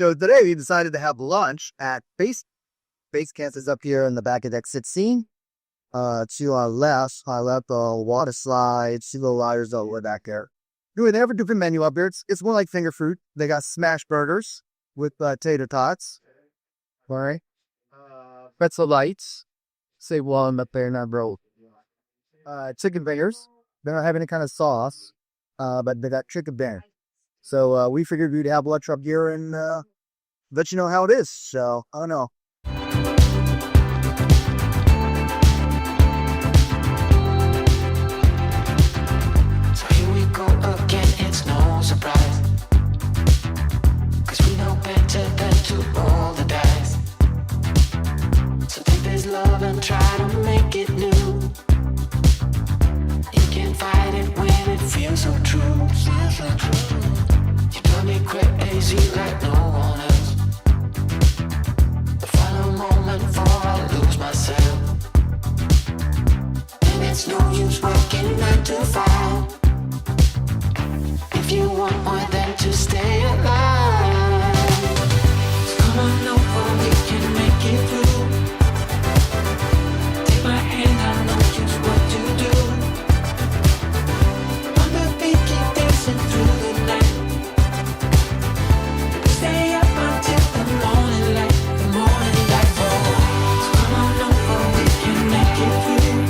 So today we decided to have lunch at Base Camp is up here in the back of deck 16. To our left, water slide, sea little riders over back there. They have a different menu up here. It's more like finger food. They got smash burgers with tater tots. All right. Pretzel lights. Say while I'm up there, not bro. Chicken fingers. They don't have any kind of sauce, but they got chicken fingers. So we figured we'd have lunch up here and let you know how it is. So I don't know. So here we go again, it's no surprise, 'cause we know better than to roll the dice. So take this love and try to make it new. You can't fight it when it feels so true. You drive me crazy like no one else. The final moment before I lose myself. And it's no use working 9 to 5 if you want more than to stay alive. So come on over, we can make it through. Take my hand, I know just what to do. On the beat, keep dancing through the night. We stay up until the morning light, the morning light falls. So come on over, we can make it through.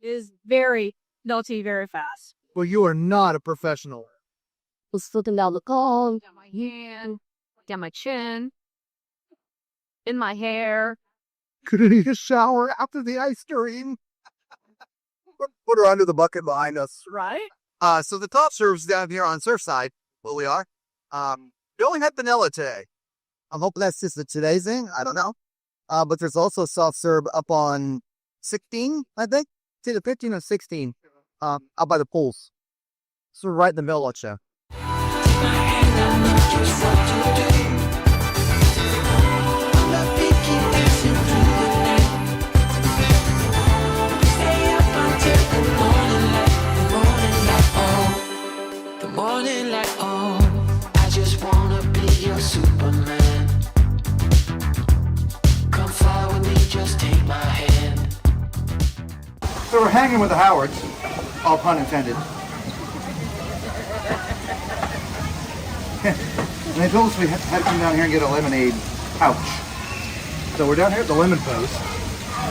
Is very naughty, very fast. Well, you are not a professional. Was looking down the column, down my hand, down my chin, in my hair. Couldn't need a shower after the ice cream. Put her under the bucket behind us. Right? So the top serves down here on Surfside, where we are. We only had vanilla today. I'm hoping that's just a today's thing. I don't know. But there's also soft serve up on 16, I think. It's either 15 or 16. Out by the pools. So right in the middle of you. Take my hand, I know just what to do. On the beat, keep dancing through the night. We stay up until the morning light, the morning light, oh. I just wanna be your Superman. Come fly with me, just take my hand. So we're hanging with the Howards. All pun intended. And they told us we had to come down here and get a lemonade pouch. So we're down here at the Lemon Post.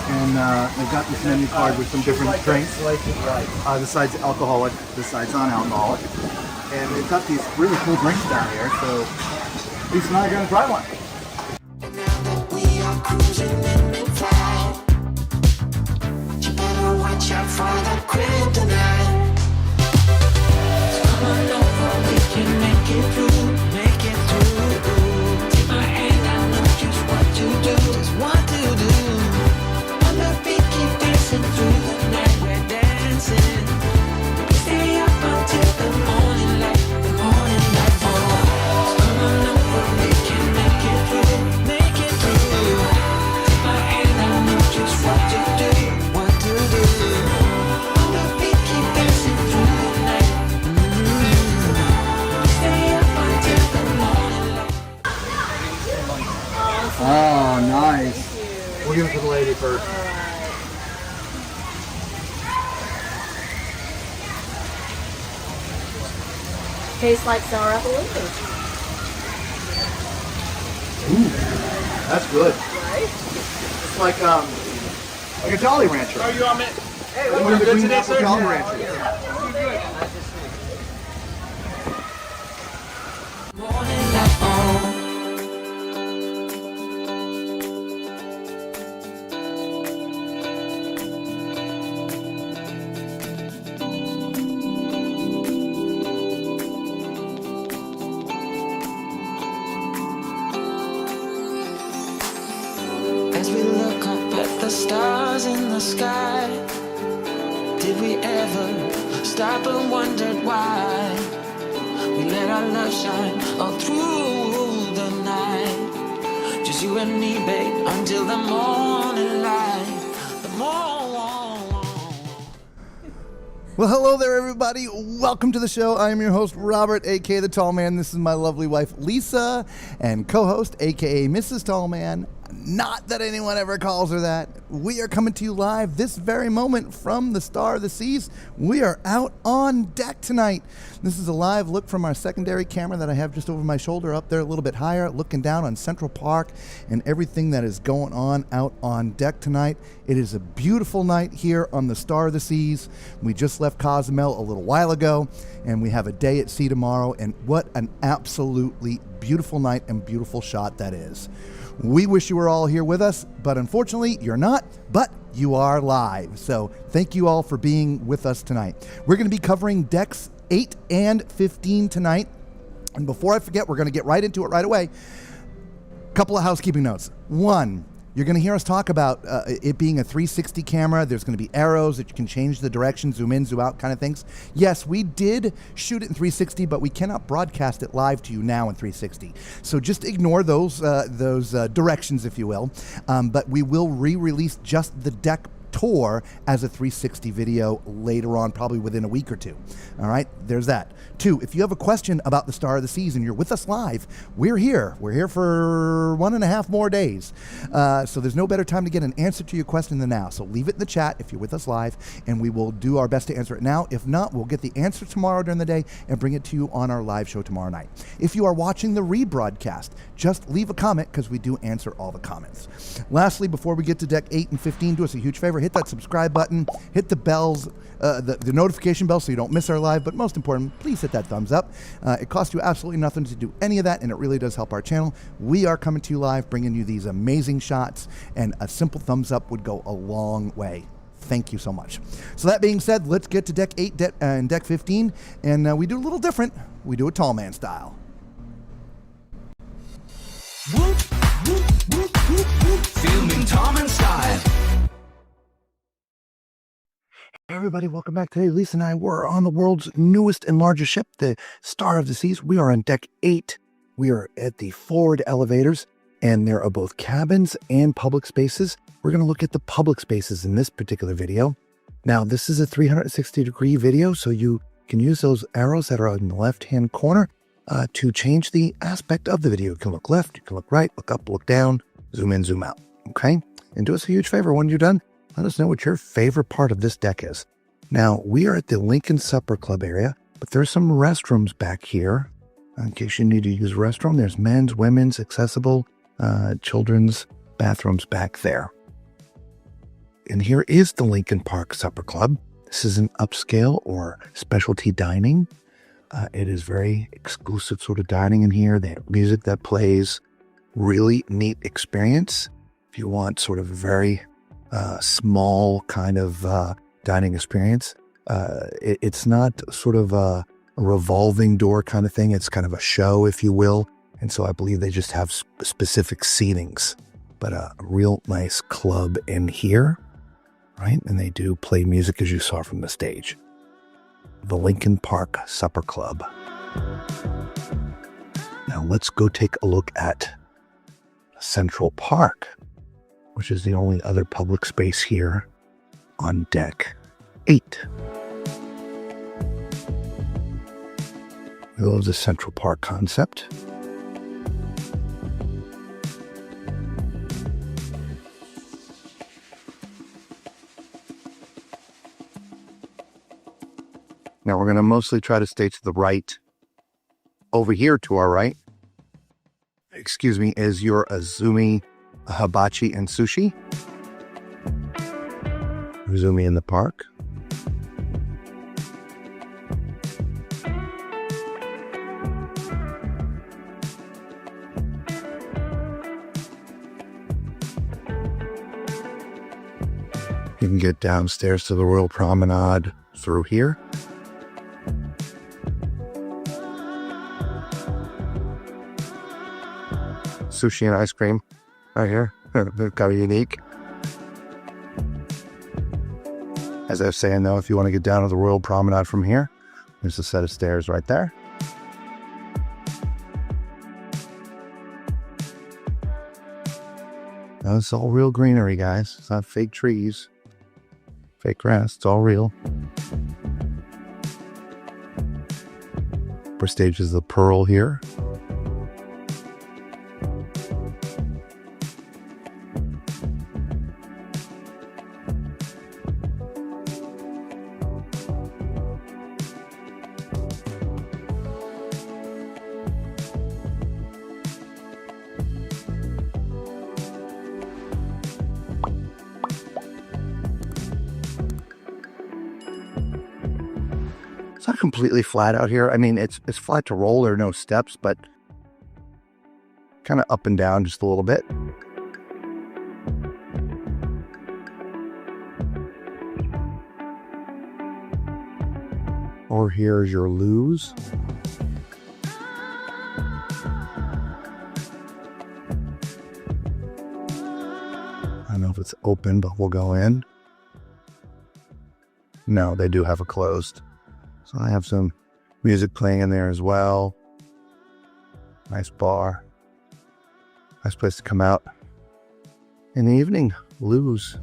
And they've got this menu card with some different drinks. This side's alcoholic, this side's non-alcoholic. And they've got these really cool drinks down here. So Lisa and I are going to try one. And now that we are cruising in mid-flight, you better watch out for the kryptonite. So come on over, we can make it through, make it through. Take my hand, I know just what to do, just what to do. On the beat, keep dancing through the night, we're dancing. We stay up until the morning light, the morning light falls. So come on over, we can make it through, make it through. Take my hand, I know just what to do, what to do. On the beat, keep dancing through the night. We stay up until the morning light. Oh, nice. We'll give it to the lady first. Tastes like sour apple liquor. Ooh, that's good. Right? It's like a Jolly Rancher. How are you on it? Hey, One what's of the good green today, apple sir? Jolly Ranchers. Morning light on. As we look up at the stars in the sky, did we ever stop and wondered why we let our love shine all through the night? Just you and me, babe, until the morning light. The morning. Well, hello there, everybody. Welcome to the show. I am your host, Robert, aka The Tall Man. This is my lovely wife, Lisa, and co-host, aka Mrs. Tall Man. Not that anyone ever calls her that. We are coming to you live this very moment from the Star of the Seas. We are out on deck tonight. This is a live look from our secondary camera that I have just over my shoulder, up there a little bit higher, looking down on Central Park and everything that is going on out on deck tonight. It is a beautiful night here on the Star of the Seas. We just left Cozumel a little while ago, and we have a day at sea tomorrow, and what an absolutely beautiful night and beautiful shot that is. We wish you were all here with us, but unfortunately you're not, but you are live. So thank you all for being with us tonight. We're going to be covering decks 8 and 15 tonight. And before I forget, we're going to get right into it right away. Couple of housekeeping notes. One, you're going to hear us talk about it being a 360 camera. There's going to be arrows that you can change the direction, zoom in, zoom out kind of things. Yes, we did shoot it in 360, but we cannot broadcast it live to you now in 360. So just ignore those directions, if you will. But we will re-release just the deck tour as a 360 video later on, probably within a week or two. All right, there's that. 2, if you have a question about the Star of the Seas and you're with us live, we're here. We're here for 1.5 more days. So there's no better time to get an answer to your question than now. So leave it in the chat if you're with us live, and we will do our best to answer it now. If not, we'll get the answer tomorrow during the day and bring it to you on our live show tomorrow night. If you are watching the rebroadcast, just leave a comment because we do answer all the comments. Lastly, before we get to deck 8 and 15, do us a huge favor. Hit that subscribe button, hit the bells, the notification bell so you don't miss our live, but most important, please hit that thumbs up. It costs you absolutely nothing to do any of that, and it really does help our channel. We are coming to you live, bringing you these amazing shots, and a simple thumbs up would go a long way. Thank you so much. So that being said, let's get to deck 8 and deck 15, and we do a little different. We do it tall man style. Filming Tom and style. Hey everybody, welcome back. Today, Lisa and I were on the world's newest and largest ship, the Star of the Seas. We are on deck 8. We are at the forward elevators, and there are both cabins and public spaces. We're going to look at the public spaces in this particular video. Now, this is a 360-degree video, so you can use those arrows that are in the left-hand corner to change the aspect of the video. You can look left, you can look right, look up, look down, zoom in, zoom out. Okay? And do us a huge favor when you're done. Let us know what your favorite part of this deck is. Now, we are at the Lincoln Supper Club area, but there's some restrooms back here. In case you need to use a restroom, there's men's, women's, accessible, children's bathrooms back there. And here is the Lincoln Park Supper Club. This is an upscale or specialty dining. It is very exclusive sort of dining in here. They have music that plays. Really neat experience. If you want sort of very small kind of dining experience. It's not sort of a revolving door kind of thing. It's kind of a show, if you will. And so I believe they just have specific seatings, but a real nice club in here, right? And they do play music as you saw from the stage. The Lincoln Park Supper Club. Now let's go take a look at Central Park, which is the only other public space here on deck 8. We love the Central Park concept. Now we're going to mostly try to stay to the right. Over here to our right, excuse me, is your Azumi, hibachi, and sushi. Azumi in the park. You can get downstairs to the Royal Promenade through here. Sushi and ice cream right here. They're kind of unique. As I was saying, though, if you want to get down to the Royal Promenade from here, there's a set of stairs right there. Now, it's all real greenery, guys. It's not fake trees, fake grass. It's all real. upper stages of Pearl here. It's not completely flat out here. I mean, it's flat to roll. There are no steps, but kind of up and down just a little bit. Over here is your luge. I don't know if it's open, but we'll go in. No, they do have it closed. So I have some music playing in there as well. Nice bar. Nice place to come out in the evening. Luge.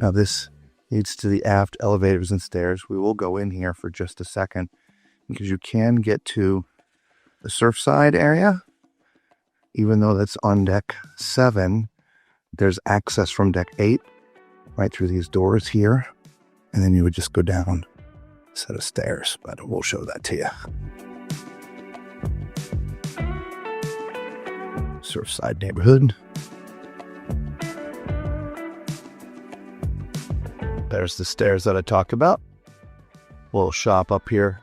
Now this leads to the aft elevators and stairs. We will go in here for just a second because you can get to the surfside area. Even though that's on deck 7, there's access from deck 8 right through these doors here. And then you would just go down a set of stairs, but we'll show that to you. Surfside neighborhood. There's the stairs that I talked about. Little shop up here.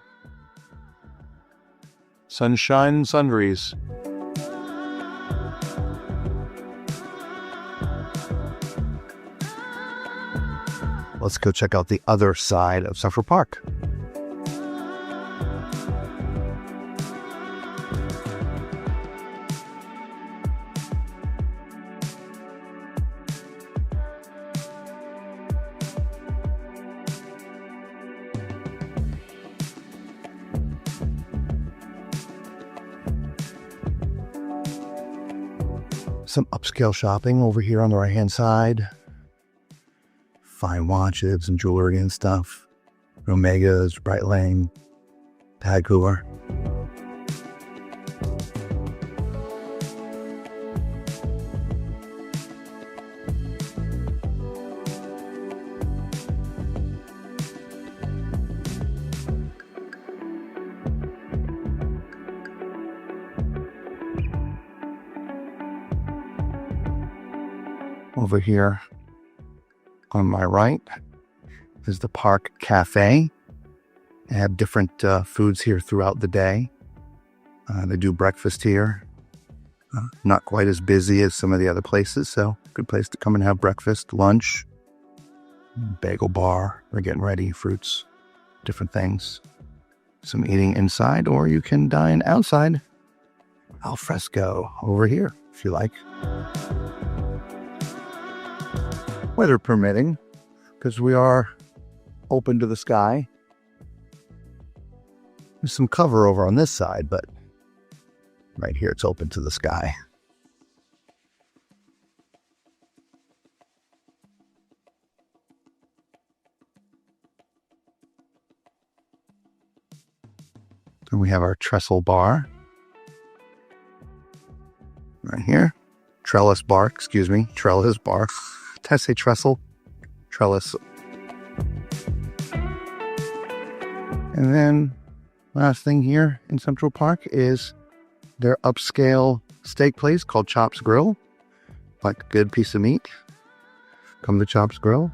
Sunshine Sundries. Let's go check out the other side of Central Park. Some upscale shopping over here on the right-hand side. Fine watches and jewelry and stuff. Omegas, Bright Lane, Tag Heuer. Over here on my right is the Park Cafe. They have different foods here throughout the day. They do breakfast here. Not quite as busy as some of the other places, so good place to come and have breakfast, lunch, bagel bar. We're getting ready, fruits, different things. Some eating inside, or you can dine outside. Al fresco over here, if you like. Weather permitting, because we are open to the sky. There's some cover over on this side, but right here it's open to the sky. Then we have our trestle bar. Right here. Trellis bar, trellis bar. Did I say trestle? Trellis. And then last thing here in Central Park is their upscale steak place called Chops Grill. Like a good piece of meat, come to Chops Grill.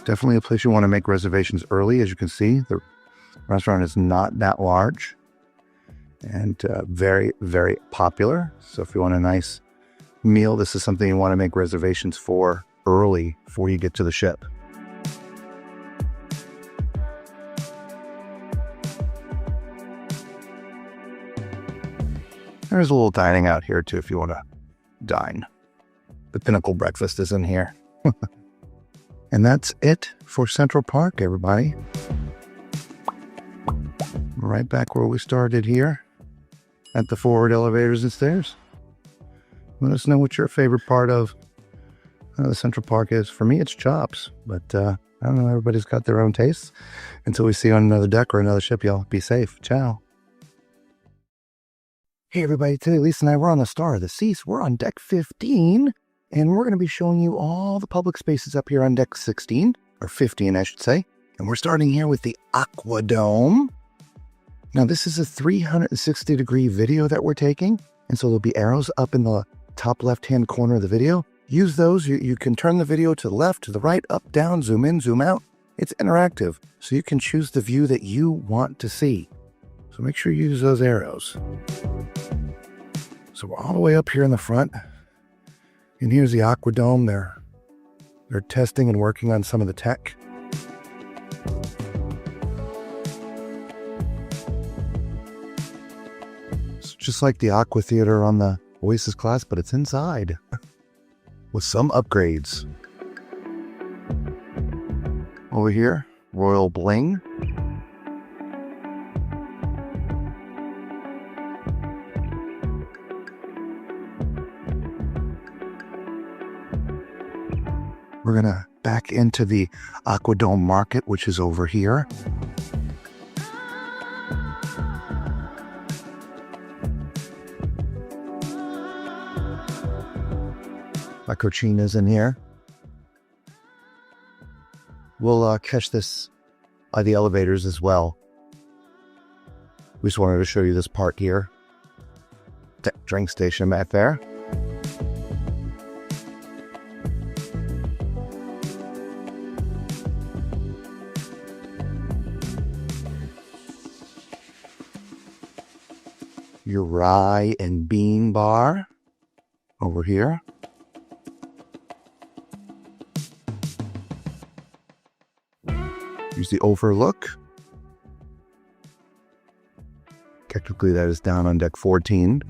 Definitely a place you want to make reservations early. As you can see, the restaurant is not that large. And very, very popular. So if you want a nice meal, this is something you want to make reservations for early before you get to the ship. There's a little dining out here too if you want to dine. The Pinnacle breakfast is in here. And that's it for Central Park, everybody. Right back where we started here at the forward elevators and stairs. Let us know what your favorite part of the Central Park is. For me, it's chops, but I don't know. Everybody's got their own tastes. Until we see you on another deck or another ship, y'all be safe. Ciao. Hey, everybody. Today, Lisa and I, we're on the Star of the Seas. We're on deck 15, and we're going to be showing you all the public spaces up here on deck 16, or 15, I should say. And we're starting here with the Aqua Dome. Now, this is a 360-degree video that we're taking, and so there'll be arrows up in the top left-hand corner of the video. Use those. You can turn the video to the left, to the right, up, down, zoom in, zoom out. It's interactive, so you can choose the view that you want to see. So make sure you use those arrows. So we're all the way up here in the front, and here's the Aqua Dome. They're testing and working on some of the tech. It's just like the Aqua Theater on the Oasis class, but it's inside with some upgrades. Over here, Royal Bling. We're gonna back into the Aqua Dome Market, which is over here. My Cochina's in here. We'll catch this by the elevators as well. We just wanted to show you this part here. Drink station back there. Your rye and bean bar over here. Here's the overlook. Technically, that is down on deck 14.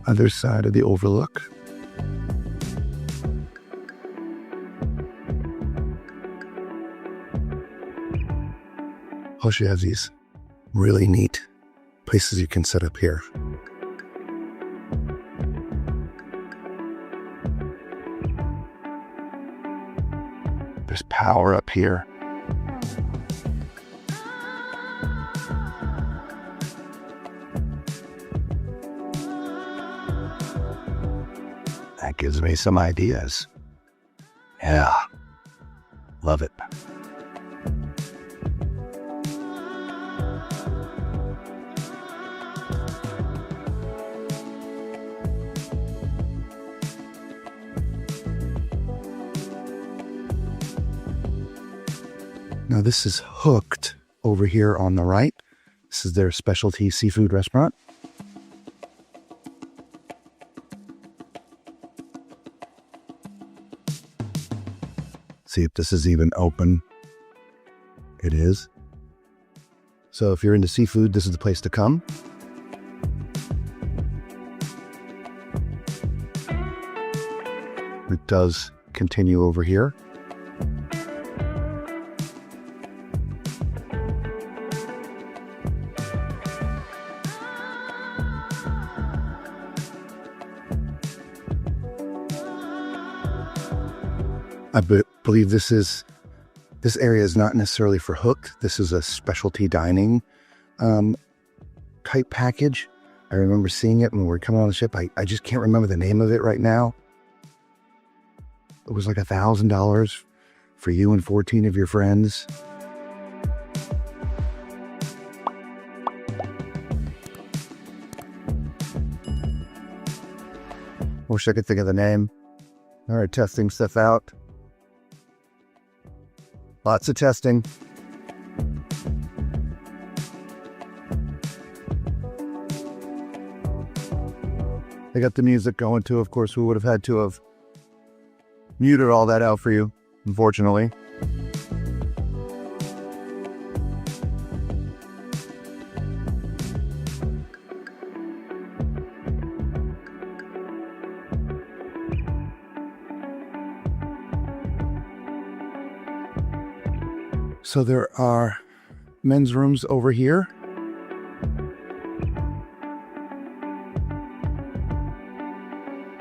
Other side of the overlook. Plus, you have these really neat places you can set up here. There's power up here. That gives me some ideas. Yeah, love it. Now this is Hooked over here on the right. This is their specialty seafood restaurant. See if this is even open. It is. So if you're into seafood, this is the place to come. It does continue over here. I believe this is This area is not necessarily for hooked. This is a specialty dining type package. I remember seeing it when we were coming on the ship. I just can't remember the name of it right now. It was like $1,000 for you and 14 of your friends. Wish I could think of the name. All right, testing stuff out. Lots of testing. They got the music going too. Of course, we would have had to have muted all that out for you, unfortunately. So there are men's rooms over here.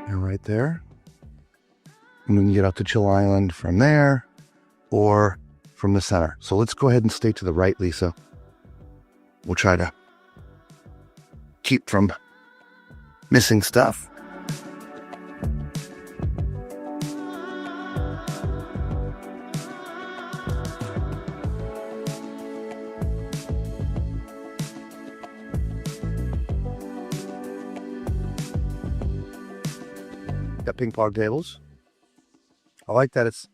And right there. And we can get out to Chill Island from there or from the center. So let's go ahead and stay to the right, Lisa. We'll try to keep from missing stuff. Got ping pong tables. I like that it's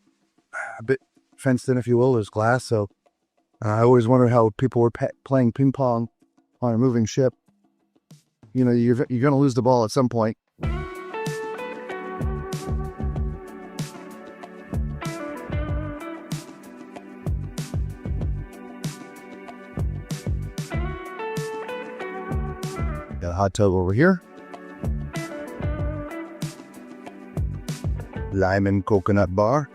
a bit fenced in, if you will. There's glass, so I always wondered how people were playing ping pong on a moving ship. You know, you're going to lose the ball at some point. Got a hot tub over here. Lime and coconut bar.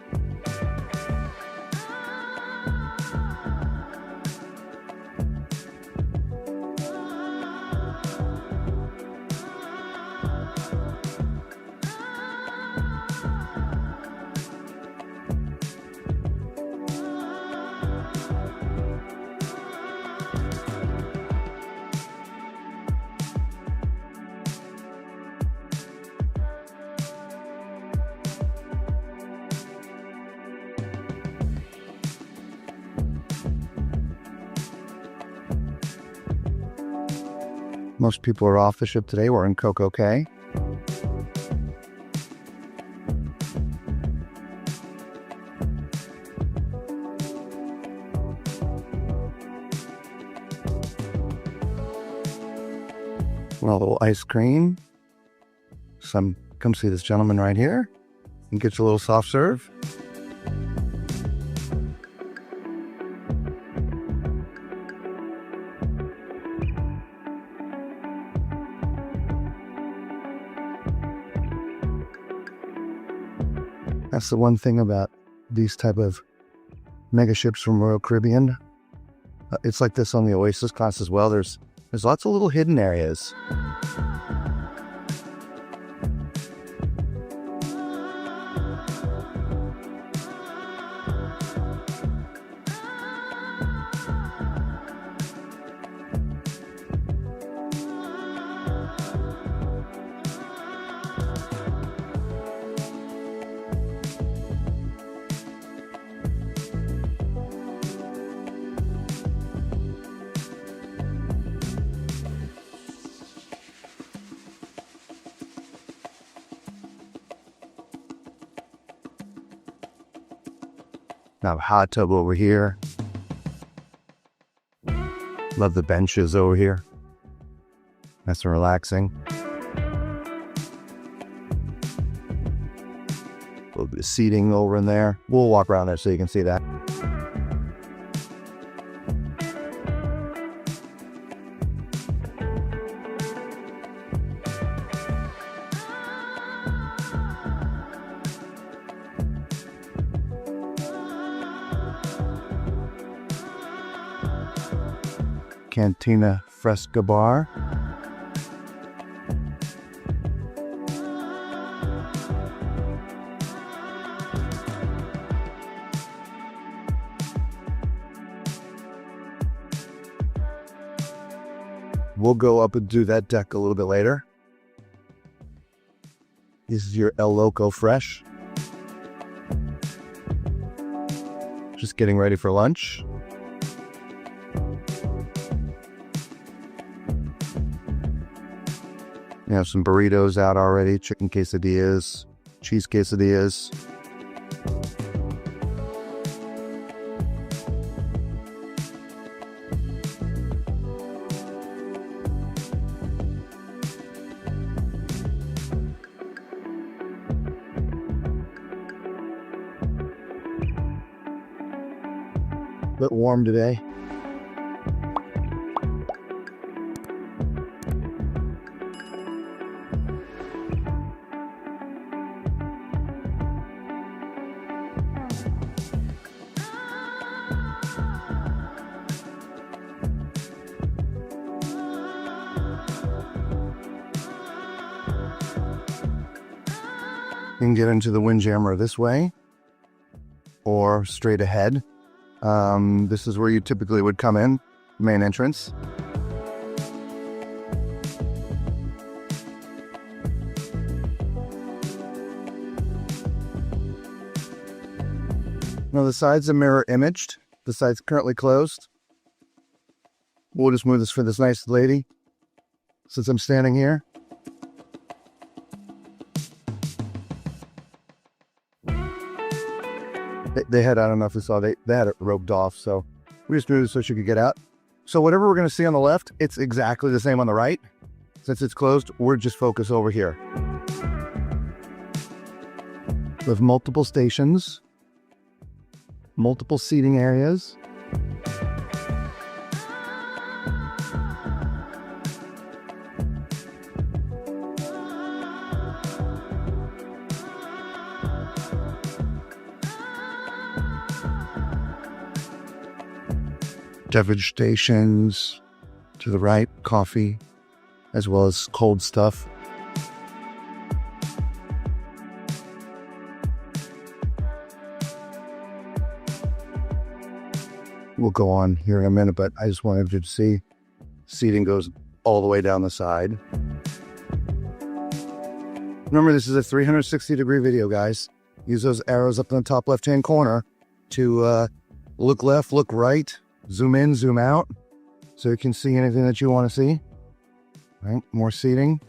Most people are off the ship today. We're in Coco Cay. Well, a little ice cream. Come see this gentleman right here and get you a little soft serve. That's the one thing about these type of mega ships from Royal Caribbean. It's like this on the Oasis class as well. There's lots of little hidden areas. Now a hot tub over here. Love the benches over here. Nice and relaxing. A little bit of seating over in there. We'll walk around there so you can see that. Cantina Fresca Bar. We'll go up and do that deck a little bit later. This is your El Loco Fresh. Just getting ready for lunch. We have some burritos out already, chicken quesadillas, cheese quesadillas. Bit warm today. You can get into the Windjammer this way or straight ahead. This is where you typically would come in, main entrance. Now the sides are mirror imaged. The side's currently closed. We'll just move this for this nice lady since I'm standing here. They had, I don't know if you saw, they had it roped off, so we just moved it so she could get out. So whatever we're going to see on the left, it's exactly the same on the right. Since it's closed, we're just focused over here. We have multiple stations, multiple seating areas. Beverage stations to the right, coffee, as well as cold stuff. We'll go on here in a minute, but I just wanted you to see seating goes all the way down the side. Remember, this is a 360-degree video, guys. Use those arrows up in the top left-hand corner to look left, look right, zoom in, zoom out, so you can see anything that you want to see. All right, more seating.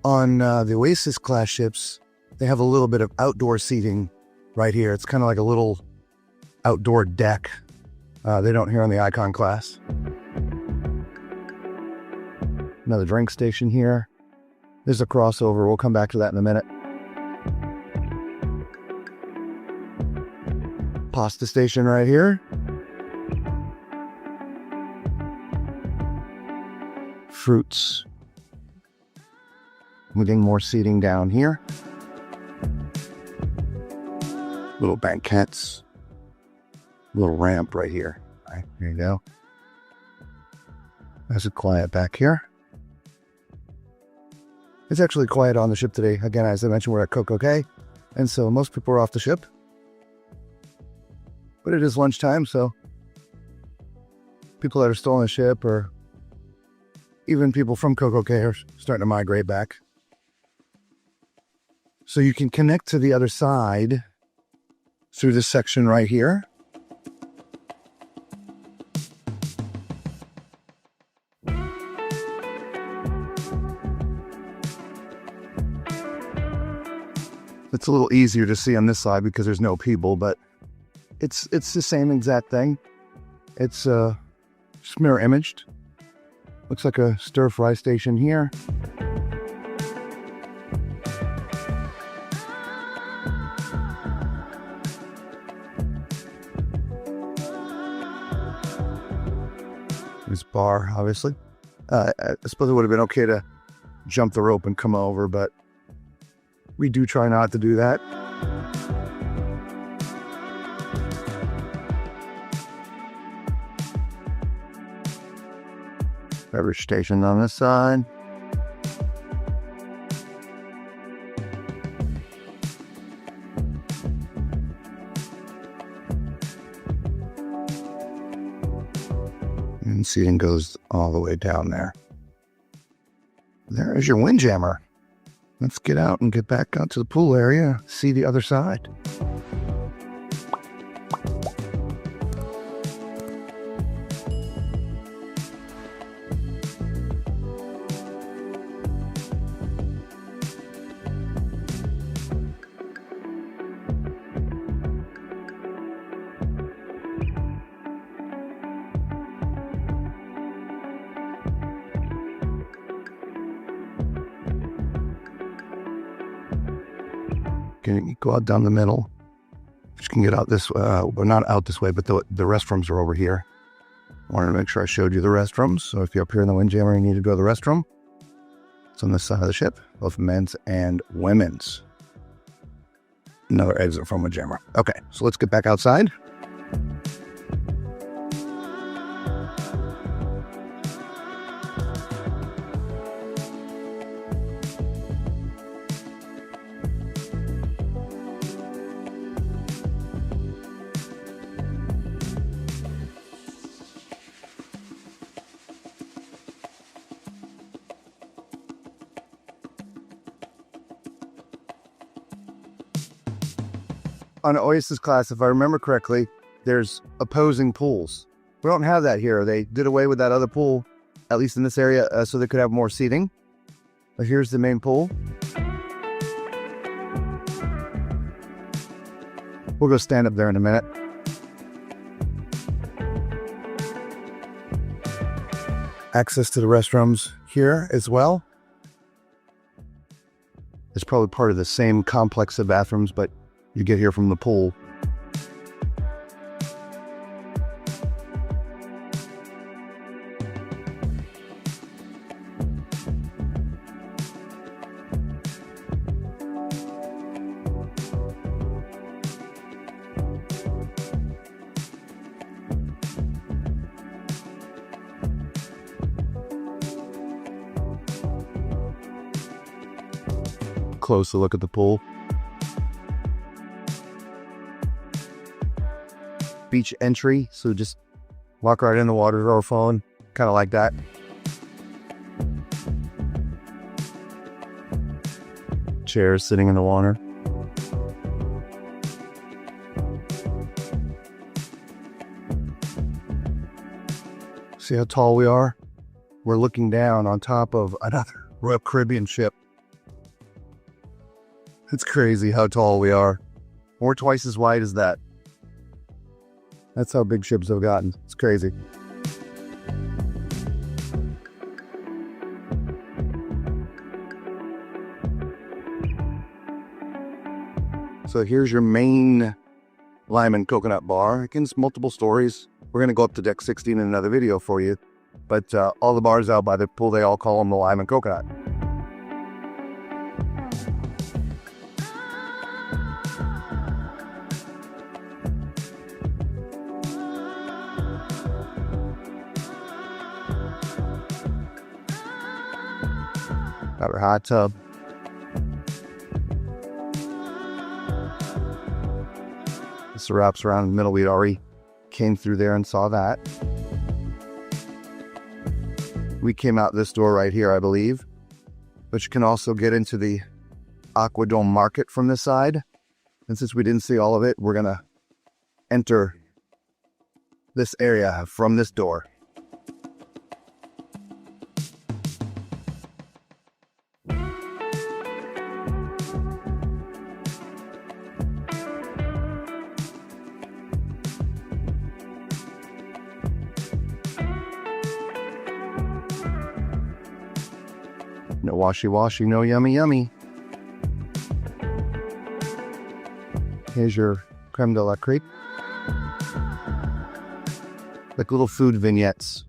On the Oasis class ships, they have a little bit of outdoor seating right here. It's kind of like a little outdoor deck. They don't here on the Icon class. Another drink station here. There's a crossover. We'll come back to that in a minute. Pasta station right here. Fruits. We're getting more seating down here. Little banquettes. Little ramp right here. All right, here you go. Nice and quiet back here. It's actually quiet on the ship today. Again, as I mentioned, we're at Coco Cay, and so most people are off the ship. But it is lunchtime, so people that are still on the ship, or even people from Coco Cay, are starting to migrate back. So you can connect to the other side through this section right here. It's a little easier to see on this side because there's no people, but it's the same exact thing. It's just mirror imaged. Looks like a stir fry station here. There's bar, obviously. I suppose it would have been okay to jump the rope and come over, but we do try not to do that. Beverage station on this side. And seating goes all the way down there. There is your windjammer. Let's get out and get back out to the pool area, see the other side. Can go out down the middle. You can get out this way, well, not out this way, but the restrooms are over here. I wanted to make sure I showed you the restrooms. So if you're up here in the windjammer and you need to go to the restroom, it's on this side of the ship, both men's and women's. Another exit from windjammer. Okay, so let's get back outside. On Oasis class, if I remember correctly, there's opposing pools. We don't have that here. They did away with that other pool, at least in this area, so they could have more seating. But here's the main pool. We'll go stand up there in a minute. Access to the restrooms here as well. It's probably part of the same complex of bathrooms, but you get here from the pool. Closer look at the pool. Beach entry, so just walk right in the water, throw a phone, kind of like that. Chairs sitting in the water. See how tall we are? We're looking down on top of another Royal Caribbean ship. It's crazy how tall we are. We're twice as wide as that. That's how big ships have gotten. It's crazy. So here's your main lime and coconut bar. Again, it's multiple stories. We're going to go up to deck 16 in another video for you. But all the bars out by the pool, they all call them the lime and coconut. Got our hot tub. This wraps around in the middle. We'd already came through there and saw that. We came out this door right here, I believe. But you can also get into the Aquadome Market from this side. And since we didn't see all of it, we're going to enter this area from this door. No washy-washy, no yummy-yummy. Here's your creme de la creme. Like little food vignettes.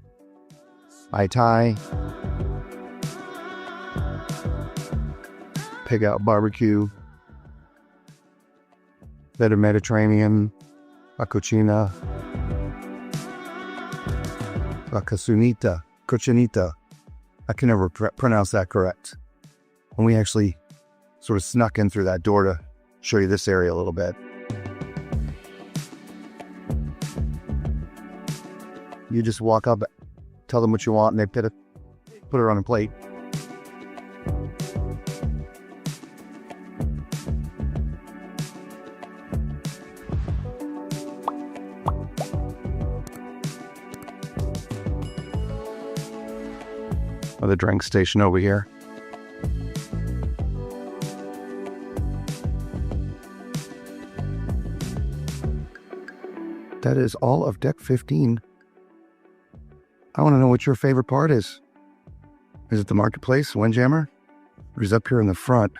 Mai Tai. Pig out barbecue. Better Mediterranean. La Cucina. La Cochinita. Cochinita. I can never pronounce that correct. And we actually sort of snuck in through that door to show you this area a little bit. You just walk up tell them what you want, and they put it on a plate. The drink station over here. That is all of deck 15. I want to know what your favorite part is. Is it the marketplace, Windjammer? Or is it up here in the front?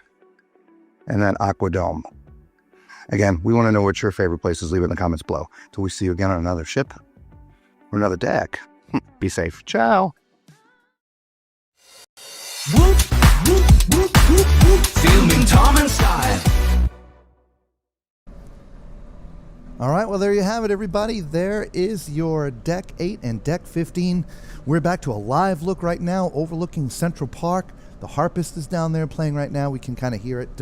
And then Aquadome. Again, we want to know what your favorite place is. Leave it in the comments below. Till we see you again on another ship or another deck. Be safe. Ciao. Filming Tom and Style. All right, well, there you have it, everybody. There is your Deck 8 and Deck 15. We're back to a live look right now overlooking Central Park. The harpist is down there playing right now. We can kind of hear it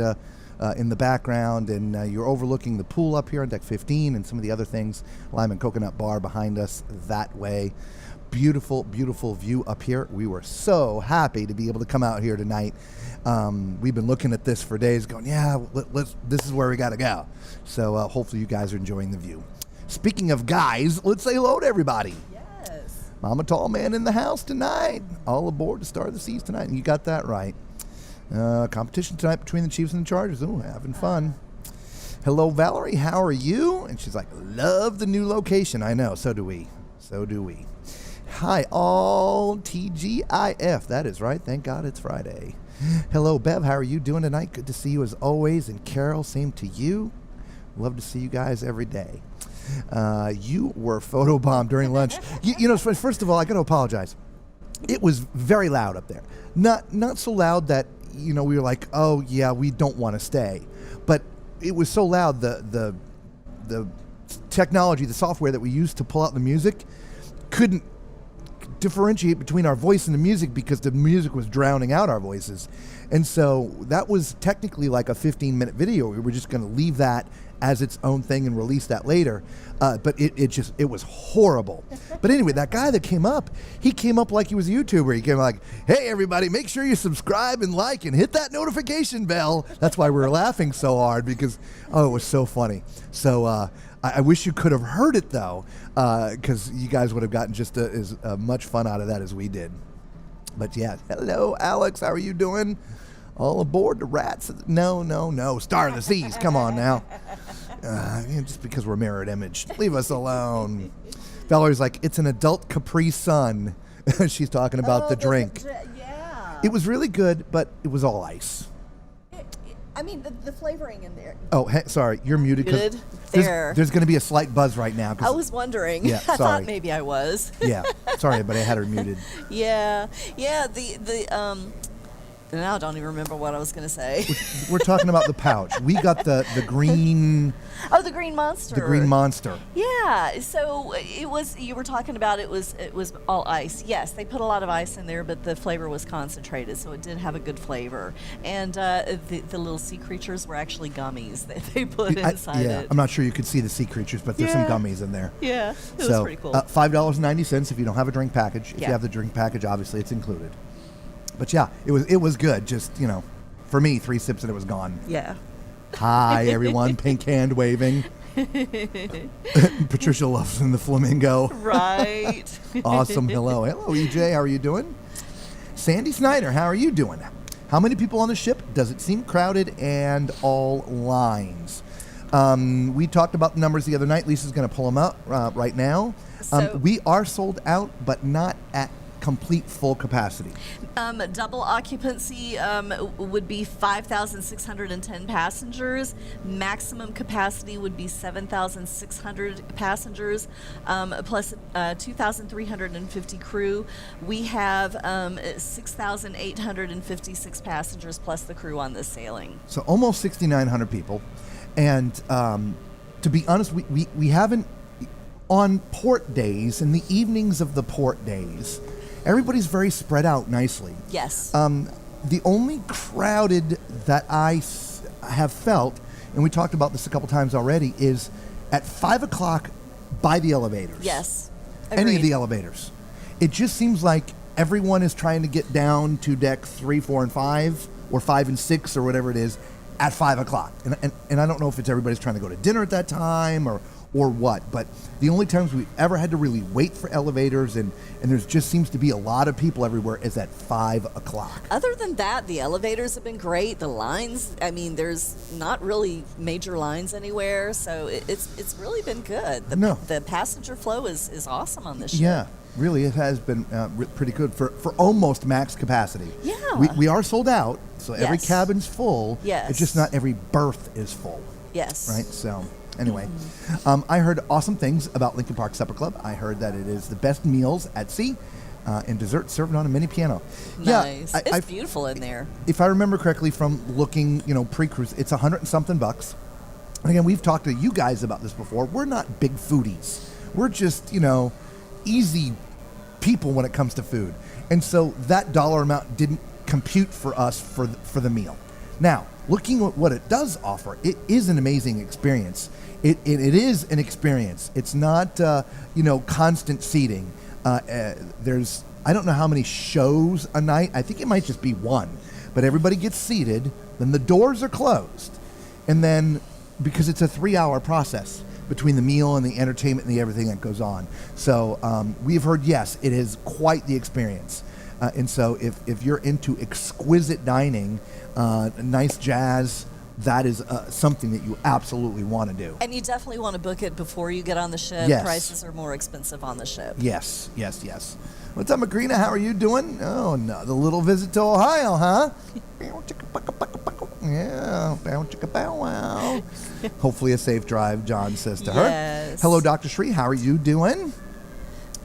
in the background, and you're overlooking the pool up here on Deck 15 and some of the other things. Lime and Coconut Bar behind us that way. Beautiful, beautiful view up here. We were so happy to be able to come out here tonight. We've been looking at this for days going, yeah, this is where we got to go. So hopefully you guys are enjoying the view. Speaking of guys, let's say hello to everybody. Yes. Mama Tall Man in the house tonight. All aboard to Star of the Seas tonight. And you got that right. Competition tonight between the Chiefs and the Chargers. Ooh, having fun. Hello, Valerie. How are you? And she's like, love the new location. I know. So do we. So do we. Hi, all TGIF. That is right. Thank God it's Friday. Hello, Bev. How are you doing tonight? Good to see you as always. And Carol, same to you. Love to see you guys every day. You were photobombed during lunch. You know, first of all, I got to apologize. It was very loud up there. Not so loud that, you know, we were like, oh, yeah, we don't want to stay. But it was so loud, the technology, the software that we used to pull out the music couldn't differentiate between our voice and the music because the music was drowning out our voices. And so that was technically like a 15-minute video. We were just going to leave that as its own thing and release that later. But it was horrible. But anyway, that guy that came up, he came up like he was a YouTuber. He came like, hey, everybody, make sure you subscribe and like and hit that notification bell. That's why we were laughing so hard because, oh, it was so funny. So I wish you could have heard it, though, because you guys would have gotten just as much fun out of that as we did. But, yeah, hello, Alex. How are you doing? All aboard the Rats. No. Star of the Seas. Come on now. Just because we're mirrored image. Leave us alone. Valerie's like, it's an adult Capri Sun. She's talking about the drink. Yeah. It was really good, but it was all ice. I mean, the flavoring in there. Oh, sorry. You're muted. Muted? There. There's going to be a slight buzz right now. I was wondering. Yeah, I sorry. thought maybe I was. Yeah. Sorry, but I had her muted. Yeah. Now I don't even remember what I was going to say. We're talking about the pouch. We got the green... Oh, the Green Monster. The Green Monster. Yeah. So it was, you were talking about it was all ice. Yes, they put a lot of ice in there, but the flavor was concentrated, so it did have a good flavor. And the little sea creatures were actually gummies that they put inside it. I'm not sure you could see the sea creatures, but there's some gummies in there. Yeah, it was pretty cool. $5.90 if you don't have a drink package. If you have the drink package, obviously it's included. But yeah, it was good. Just, you know, for me, 3 sips and it was gone. Yeah. Hi, everyone. Pink hand waving. Patricia loves in the flamingo. Right. Awesome. Hello, EJ. How are you doing? Sandy Snyder, how are you doing? How many people on the ship? Does it seem crowded? And all lines. We talked about the numbers the other night. Lisa's going to pull them up right now. We are sold out, but not at complete full capacity. Double occupancy would be 5,610 passengers. Maximum capacity would be 7,600 passengers, plus 2,350 crew. We have 6,856 passengers plus the crew on this sailing. So almost 6,900 people. And to be honest, we haven't, on port days, in the evenings of the port days, everybody's very spread out nicely. Yes. The only crowded that I have felt, and we talked about this a couple times already, is at 5 o'clock by the elevators. Yes. Any of Agreed. the elevators. It just seems like everyone is trying to get down to deck 3, 4, and 5, or 5 and 6, or whatever it is, at 5 o'clock. And I don't know if it's everybody's trying to go to dinner at that time or what, but the only times we've ever had to really wait for elevators and there just seems to be a lot of people everywhere is at 5 o'clock. Other than that, the elevators have been great. The lines, I mean, there's not really major lines anywhere, so it's really been good. The passenger flow is awesome on this ship. Yeah, really, it has been pretty good for almost max capacity. Yeah. We are sold out, so every Yes. cabin's full. Yes. It's just not every berth is full. Yes. Right, so anyway, I heard awesome things about Lincoln Park Supper Club. I heard that it is the best meals at sea and dessert served on a mini piano. Nice. Yeah, It's beautiful in there. If I remember correctly from looking, pre-cruise, it's $100 and something bucks. And again, we've talked to you guys about this before. We're not big foodies. We're just, easy people when it comes to food. And so that dollar amount didn't compute for us for the meal. Now, looking at what it does offer, it is an amazing experience. It is an experience. It's not, constant seating. There's, I don't know how many shows a night. I think it might just be one. But everybody gets seated, then the doors are closed. And then, because it's a 3-hour process between the meal and the entertainment and the everything that goes on. So we've heard, yes, it is quite the experience. And so if you're into exquisite dining, nice jazz, that is something that you absolutely want to do. And you definitely want to book it before you get on the ship. Yes. Prices are more expensive on the ship. Yes. What's up, Macrina? How are you doing? Oh, no, the little visit to Ohio, huh? Yeah, bow chicka bow wow. Hopefully a safe drive, John says to her. Yes. Hello, Dr. Shree. How are you doing?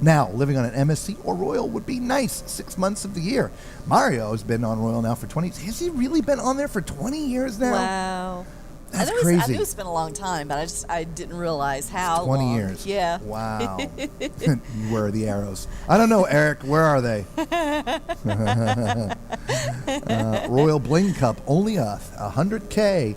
Now, living on an MSC or Royal would be nice 6 months of the year. Mario has been on Royal now for 20 years. Has he really been on there for 20 years now? Wow. That's I crazy. knew it's been a long time, but I didn't realize how 20 long. years. Yeah. Wow. Where are the arrows? I don't know, Eric. Where are they? Royal Bling Cup, only $100K.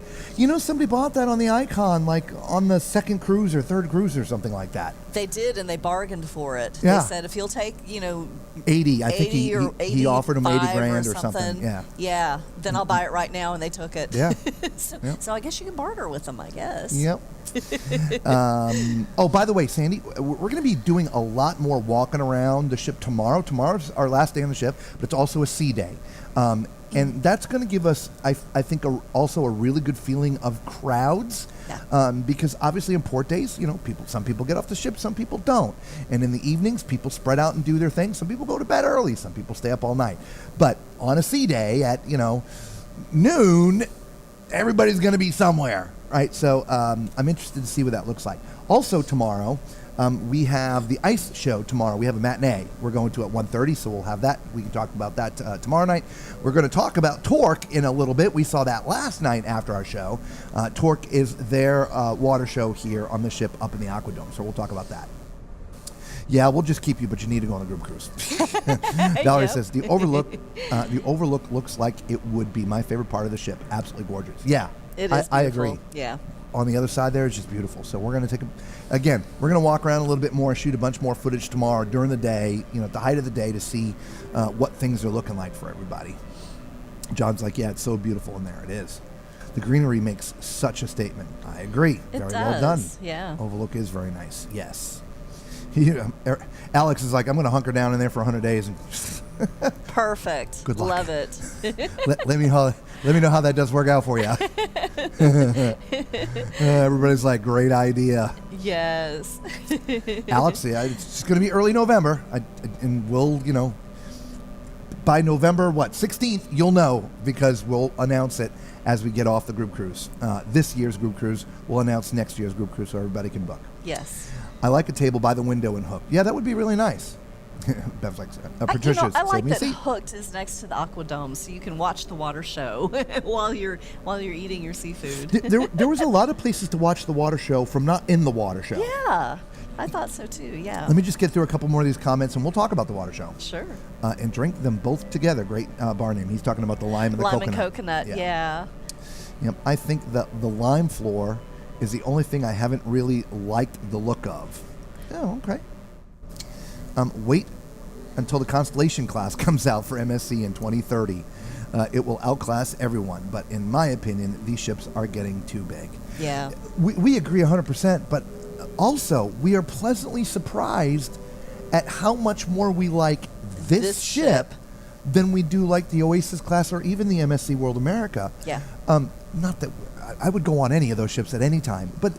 Somebody bought that on the Icon, like on the second cruise or third cruise or something like that. They did, and they bargained for it. Yeah. They said if you'll take, 80. I think 80 or he offered him 80 85 grand or or something. Yeah. Yeah. Then I'll buy it right now, and they took it. Yeah. So I guess you can barter with them, I guess. Yep. Oh, by the way, Sandy, we're going to be doing a lot more walking around the ship tomorrow. Tomorrow's our last day on the ship, but it's also a sea day. And that's going to give us, I think, also a really good feeling of crowds. Yeah. Because obviously in port days, some people get off the ship, some people don't. And in the evenings, people spread out and do their thing. Some people go to bed early, some people stay up all night. But on a sea day at, noon, everybody's going to be somewhere, right? So I'm interested to see what that looks like. Also tomorrow, we have the ice show tomorrow. We have a matinee we're going to at 1:30, so we'll have that. We can talk about that tomorrow night. We're going to talk about Torque in a little bit. We saw that last night after our show. Torque is their water show here on the ship up in the Aquadome, so we'll talk about that. Yeah, we'll just keep you, but you need to go on a group cruise. Valerie says, the Overlook looks like it would be my favorite part of the ship. Absolutely gorgeous. Yeah, It is I beautiful. agree. Yeah. On the other side there is just beautiful. So we're going to we're going to walk around a little bit more, shoot a bunch more footage tomorrow during the day, at the height of the day to see what things are looking like for everybody. John's like, yeah, it's so beautiful in there. It is. The greenery makes such a statement. I agree. It Very does. well done. Yeah. Overlook is very nice. Yes. Alex is like, I'm going to hunker down in there for 100 days. And Perfect. Good luck. Love it. let me know how that does work out for you. Everybody's like, great idea. Yes. Alex, yeah, it's just going to be early November, and we'll, by November 16th, you'll know, because we'll announce it as we get off the group cruise. This year's group cruise, we'll announce next year's group cruise so everybody can book. Yes. I like a table by the window and Hooked. Yeah, that would be really nice. Bev's like, Patricia's I like saved me a that seat. Hooked is next to the Aquadome, so you can watch the water show while you're eating your seafood. There was a lot of places to watch the water show from not in the water show. Yeah, I thought so too. Yeah. Let me just get through a couple more of these comments, and we'll talk about the water show. Sure. And drink them both together. Great bar name. He's talking about the lime and the Lime coconut. and coconut. Yeah. Yep. I think that the lime floor is the only thing I haven't really liked the look of. Oh, okay. Wait until the Constellation class comes out for MSC in 2030. It will outclass everyone, but in my opinion, these ships are getting too big. Yeah. We agree 100%, but also we are pleasantly surprised at how much more we like this ship than we do like the Oasis class or even the MSC World America. Yeah. Not that I would go on any of those ships at any time, but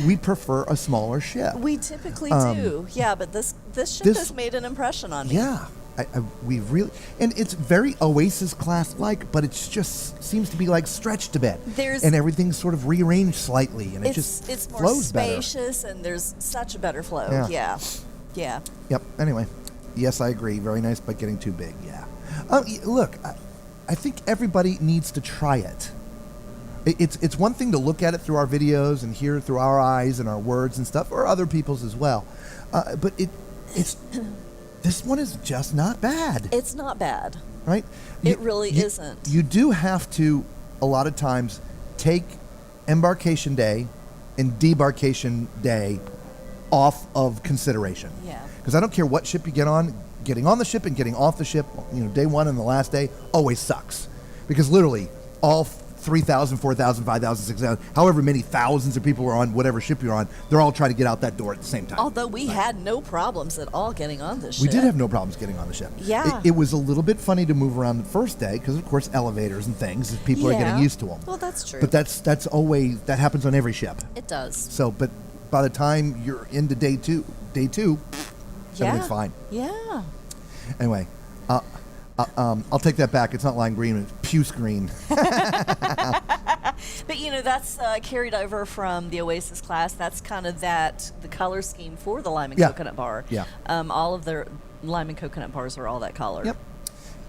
we prefer a smaller ship. We typically do. Yeah, but this ship has made an impression on me. Yeah. We really, and it's very Oasis class like, but it's just seems to be like stretched a bit. And everything's sort of rearranged slightly, and it's more flows spacious, better. And there's such a better flow. Yeah. Yep. Anyway, yes, I agree. Very nice, but getting too big. Yeah. Look, I think everybody needs to try it. It's one thing to look at it through our videos and hear it through our eyes and our words and stuff, or other people's as well. But it's. This one is just not bad. It's not bad. Right? It really isn't. You do have to, a lot of times, take embarkation day and debarkation day off of consideration. Yeah. Because I don't care what ship you get on, getting on the ship and getting off the ship, day one and the last day always sucks. Because literally, all 3,000, 4,000, 5,000, 6,000, however many thousands of people are on whatever ship you're on, they're all trying to get out that door at the same time. Although we had no problems at all getting on this ship. We did have no problems getting on the ship. Yeah. It was a little bit funny to move around the first day because, of course, elevators and things, people are getting used to them. Well, that's true. But that's always, that happens on every ship. It does. So, but by the time you're into day two, everything's fine. Yeah. Anyway, I'll take that back. It's not lime green, it's puce green. But that's carried over from the Oasis class. That's kind of the color scheme for the lime and coconut bar. Yeah. All of their lime and coconut bars are all that color. Yep.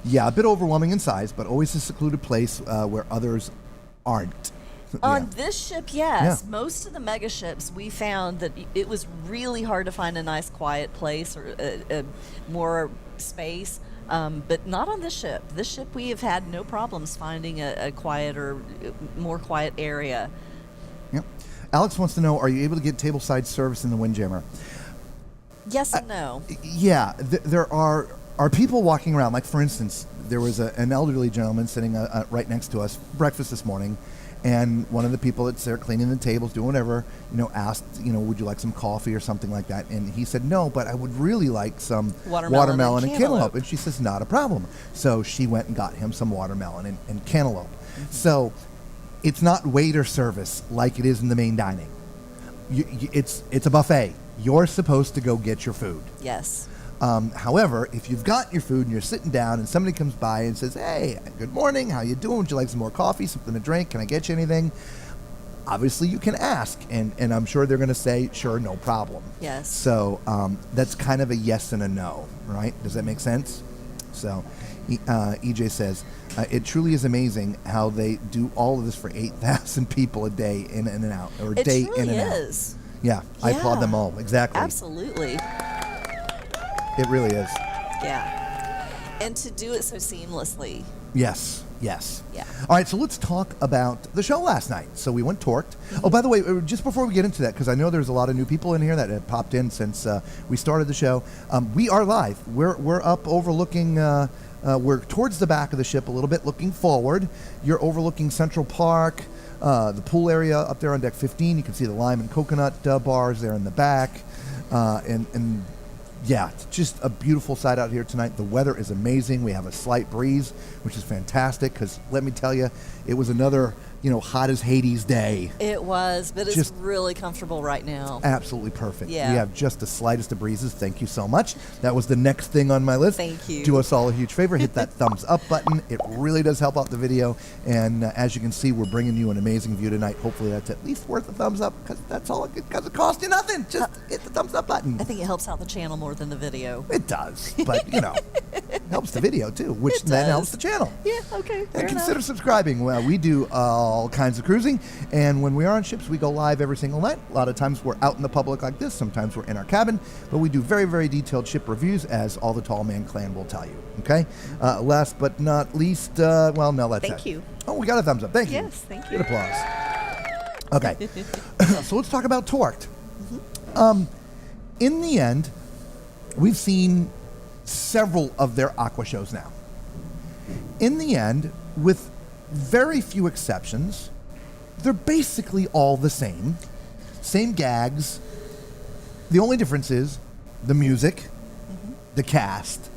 Yeah, a bit overwhelming in size, but always a secluded place where others aren't. On this ship, yes. Yeah. Most of the mega ships, we found that it was really hard to find a nice quiet place or more space. But not on this ship. This ship, we have had no problems finding a quieter, more quiet area. Yep. Alex wants to know, are you able to get tableside service in the Windjammer? Yes and no. Yeah. There are people walking around. Like, for instance, there was an elderly gentleman sitting right next to us, breakfast this morning, and one of the people that's there cleaning the tables, doing whatever, asked, would you like some coffee or something like that? And he said, no, but I would really like some watermelon and cantaloupe. And she says, not a problem. So she went and got him some watermelon and cantaloupe. Mm-hmm. So it's not waiter service like it is in the main dining. It's a buffet. You're supposed to go get your food. Yes. However, if you've got your food and you're sitting down and somebody comes by and says, hey, good morning, how you doing? Would you like some more coffee, something to drink? Can I get you anything? Obviously, you can ask, and I'm sure they're going to say, sure, no problem. Yes. So that's kind of a yes and a no, right? Does that make sense? So EJ says, it truly is amazing how they do all of this for 8,000 people a day in and out, or a day in and out. It truly is. Yeah, I applaud them all. Exactly. Absolutely. It really is. Yeah. And to do it so seamlessly. Yes. Yeah. All right, so let's talk about the show last night. So we went torqued. Mm-hmm. Oh, by the way, just before we get into that, because I know there's a lot of new people in here that have popped in since we started the show. We are live. We're up overlooking. We're towards the back of the ship a little bit, looking forward. You're overlooking Central Park, the pool area up there on deck 15. You can see the lime and coconut bars there in the back, and yeah, it's just a beautiful sight out here tonight. The weather is amazing. We have a slight breeze, which is fantastic because let me tell you, it was another, hot as Hades day. It was, but it's really comfortable right now. Absolutely perfect. Yeah. We have just the slightest of breezes. Thank you so much. That was the next thing on my list. Thank you. Do us all a huge favor. Hit that thumbs up button. It really does help out the video. And as you can see, we're bringing you an amazing view tonight. Hopefully that's at least worth a thumbs up because that's all because it costs you nothing. Just hit the thumbs up button. I think it helps out the channel more than the video. It does. But, it helps the video too, which then helps the channel. Yeah, okay. And consider subscribing. Well, we do all kinds of cruising, and when we are on ships, we go live every single night. A lot of times we're out in the public like this. Sometimes we're in our cabin, but we do very, very detailed ship reviews, as all the Tall Man clan will tell you. Okay. Last but not least, well, no, that's it. Thank you. Oh, we got a thumbs up. Thank you. Yes, thank you. Good applause. Okay. So let's talk about Torqued. In the end, we've seen several of their aqua shows now. In the end, with very few exceptions, they're basically all the same. Same gags. The only difference is the music, the cast,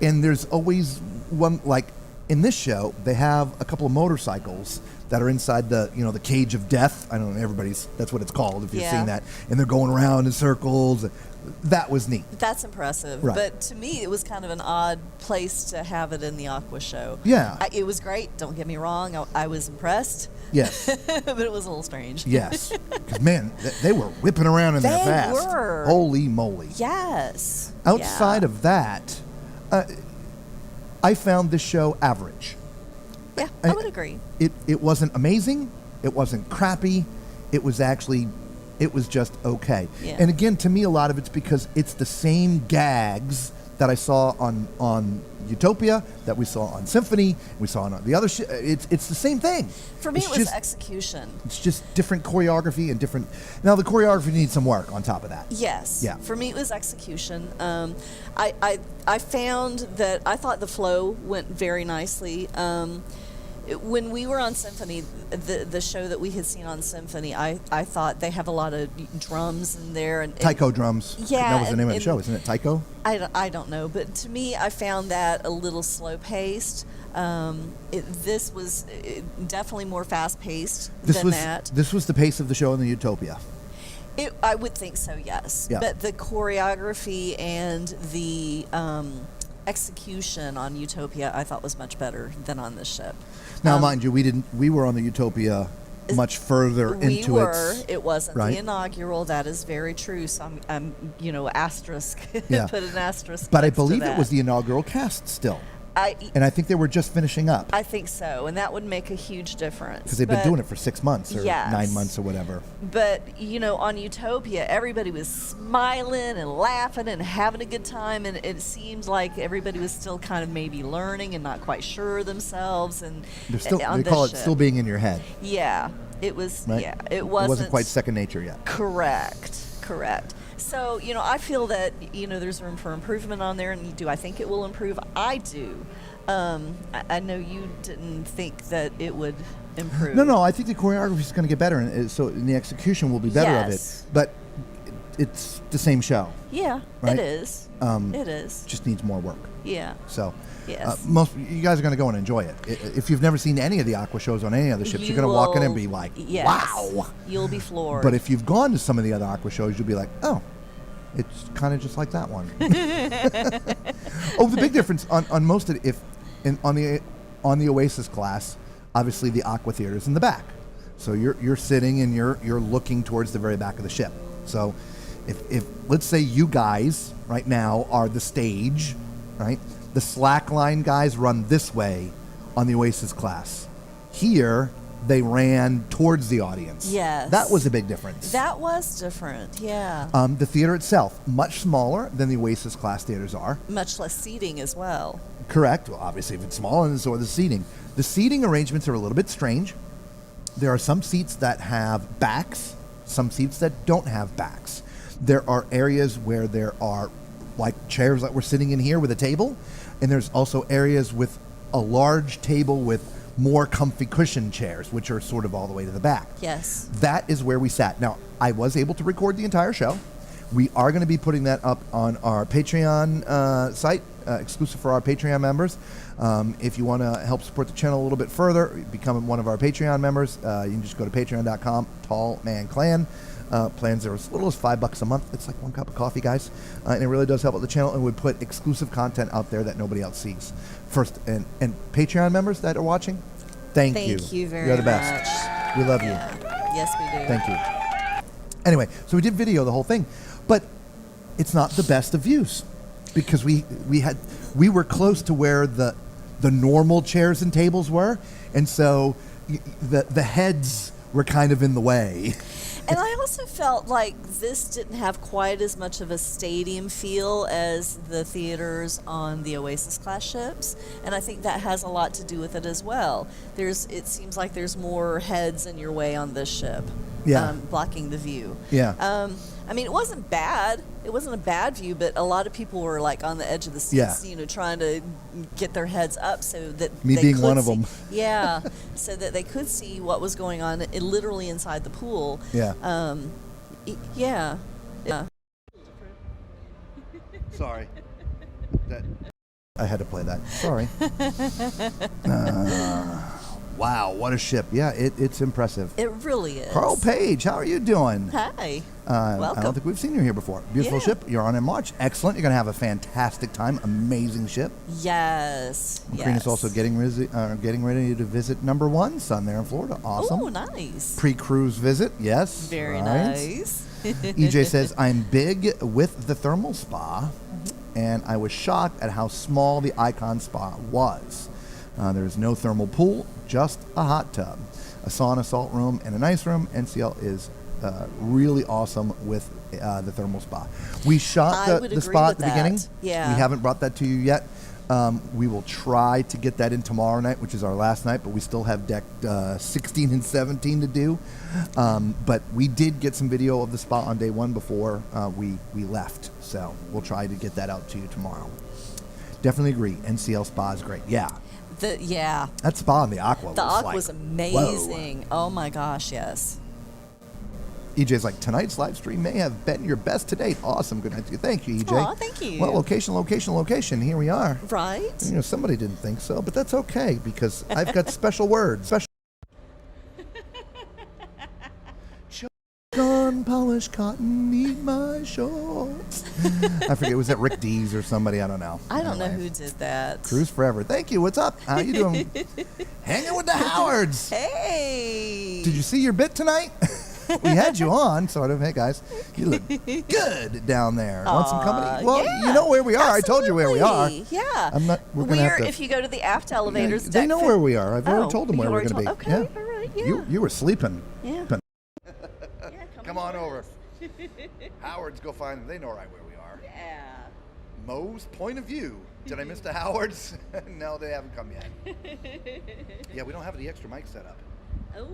and there's always one, like in this show, they have a couple of motorcycles that are inside the, the cage of death. I don't know, that's what it's called if you've Yeah. seen that. And they're going around in circles. That was neat. That's impressive. Right. But to me, it was kind of an odd place to have it in the Aqua show. Yeah. It was great. Don't get me wrong. I was impressed. Yes. But it was a little strange. Yes. Because, man, they were whipping around in there They fast. were. Holy moly. Yes. Outside of that, I found this show average. Yeah, I would agree. It wasn't amazing. It wasn't crappy. It was just okay. Yeah. And again, to me, a lot of it's because it's the same gags that I saw on Utopia, that we saw on Symphony, we saw on the other it's the same thing. For me, It's it was just- execution. It's just different choreography and different. Now, the choreography needs some work on top of that. Yes. Yeah. For me, it was execution. I found that I thought the flow went very nicely. When we were on Symphony, the show that we had seen on Symphony, I thought they have a lot of drums in there. And Taiko drums. Yeah, That was the name of the and- show, isn't it? Taiko? I don't know, but to me, I found that a little slow paced. This was definitely more fast paced than that. This was the pace of the show in the Utopia. I would think so, yes. Yeah. But the choreography and the execution on Utopia, I thought was much better than on this ship. Now, mind you, we were on the Utopia much further We into were. its. It wasn't right? the inaugural. That is very true. So I'm asterisk. Yeah. Put an asterisk. But I next to believe it that. was the inaugural cast still. I And I think they were just finishing up I think so, and that would make a huge difference. because they've been doing it for 6 months or Yes. 9 months or whatever. But, on Utopia, everybody was smiling and laughing and having a good time, and it seemed like everybody was still kind of maybe learning and not quite sure themselves. And They're still, on they this call it ship. still being in your head, Yeah, it was. right? Yeah, It wasn't quite second nature yet. correct. So, I feel that, there's room for improvement on there, and do I think it will improve? I do. I know you didn't think that it would improve. No, I think the choreography is going to get better, and the execution will be better of Yes. it. But it's the same show. Yeah, Right? it is. It is. Just needs more work. Yeah. So, Yes. most you guys are going to go and enjoy it. If you've never seen any of the aqua shows on any other ships, you're going to walk in and be like, yes, "Wow!" You'll be floored. But if you've gone to some of the other aqua shows, you'll be like, "Oh, it's kind of just like that one." Oh, the big difference on most of it, on the Oasis class, obviously the aqua theater is in the back, so you're sitting and you're looking towards the very back of the ship. So, if let's say you guys right now are the stage, right? The slackline guys run this way on the Oasis class. Here, they ran towards the audience. Yes. That was a big difference. that was different. Yeah. The theater itself, much smaller than the Oasis class theaters are. Much less seating as well. Correct. Well, obviously, if it's small, and so are the seating. The seating arrangements are a little bit strange. There are some seats that have backs, some seats that don't have backs. There are areas where there are like chairs that we're sitting in here with a table, and there's also areas with a large table with more comfy cushion chairs, which are sort of all the way to the back. Yes. That is where we sat. Now, I was able to record the entire show. We are going to be putting that up on our Patreon site, exclusive for our Patreon members. If you want to help support the channel a little bit further, become one of our Patreon members, you can just go to patreon.com, Tall Man Clan. Plans are as little as $5 a month. It's like one cup of coffee, guys. And it really does help out the channel, and would put exclusive content out there that nobody else sees. First, and Patreon members that are watching, thank you. Thank you very You're the best. much. We love you. Yeah. Yes, we do. Thank you. Anyway, so we did video the whole thing, but it's not the best of views because we were close to where the normal chairs and tables were, and so the heads were kind of in the way. And I also felt like this didn't have quite as much of a stadium feel as the theaters on the Oasis class ships, and I think that has a lot to do with it as well. It seems like there's more heads in your way on this ship, Yeah. blocking the view. Yeah. I mean, it wasn't bad. It wasn't a bad view, but a lot of people were like on the edge of the seats, Yeah. trying to get their heads up so that Me they being could one of see- them. Yeah, so that they could see what was going on literally inside the pool. Yeah. Yeah. Sorry. I had to play that. Sorry. Wow, what a ship. Yeah, it's impressive. It really is. Carl Page, how are you doing? Hi. I Welcome. don't think we've seen you here before. Beautiful Yeah. ship. You're on in March. Excellent. You're going to have a fantastic time. Amazing ship. Yes. Karina's also getting ready to visit number one son there in Florida. Awesome. Oh, nice. Pre-cruise visit. Yes. Very right. nice. EJ says, I'm big with the thermal spa, and I was shocked at how small the Icon Spa was. There is no thermal pool, just a hot tub, a sauna, salt room, and an ice room. NCL is really awesome with the thermal spa. We shot I would the agree spa with at the beginning. that. Yeah. We haven't brought that to you yet. We will try to get that in tomorrow night, which is our last night, but we still have deck 16 and 17 to do. But we did get some video of the spa on day one before we left, so we'll try to get that out to you tomorrow. Definitely agree. NCL Spa is great. Yeah. That spa in the Aqua The was Aqua like, was amazing. Oh my gosh, yes. EJ's like, tonight's live stream may have been your best to date. Awesome. Good night to you. Thank you, EJ. Aw, thank you. Well, location. Here we are. Right? Somebody didn't think so, but that's okay because I've got special words. Special. On polished cotton, need my shorts. I forget, was that Rick Dees or somebody? I don't know. I don't know Anyway. who did that. Cruise Forever. Thank you. What's up? How you doing? Hanging with the Howards. Hey! Did you see your bit tonight? We had you on, sort of. Hey, guys. You look good down there. Want some company? Well, yeah, you know where we are. I told you where we are. absolutely. Yeah. I'm not. We're gonna have to. if you go to the aft elevators, They know where we are. I've already told them you where we're already going to be. told- Okay, Yeah. all right, yeah. You were sleeping. Yeah. Come on over. Howards, go find them. They know right where we are. Yeah. Moe's Point of View. Did I miss the Howards? No, they haven't come yet. Yeah, we don't have the extra mic set up. Oh,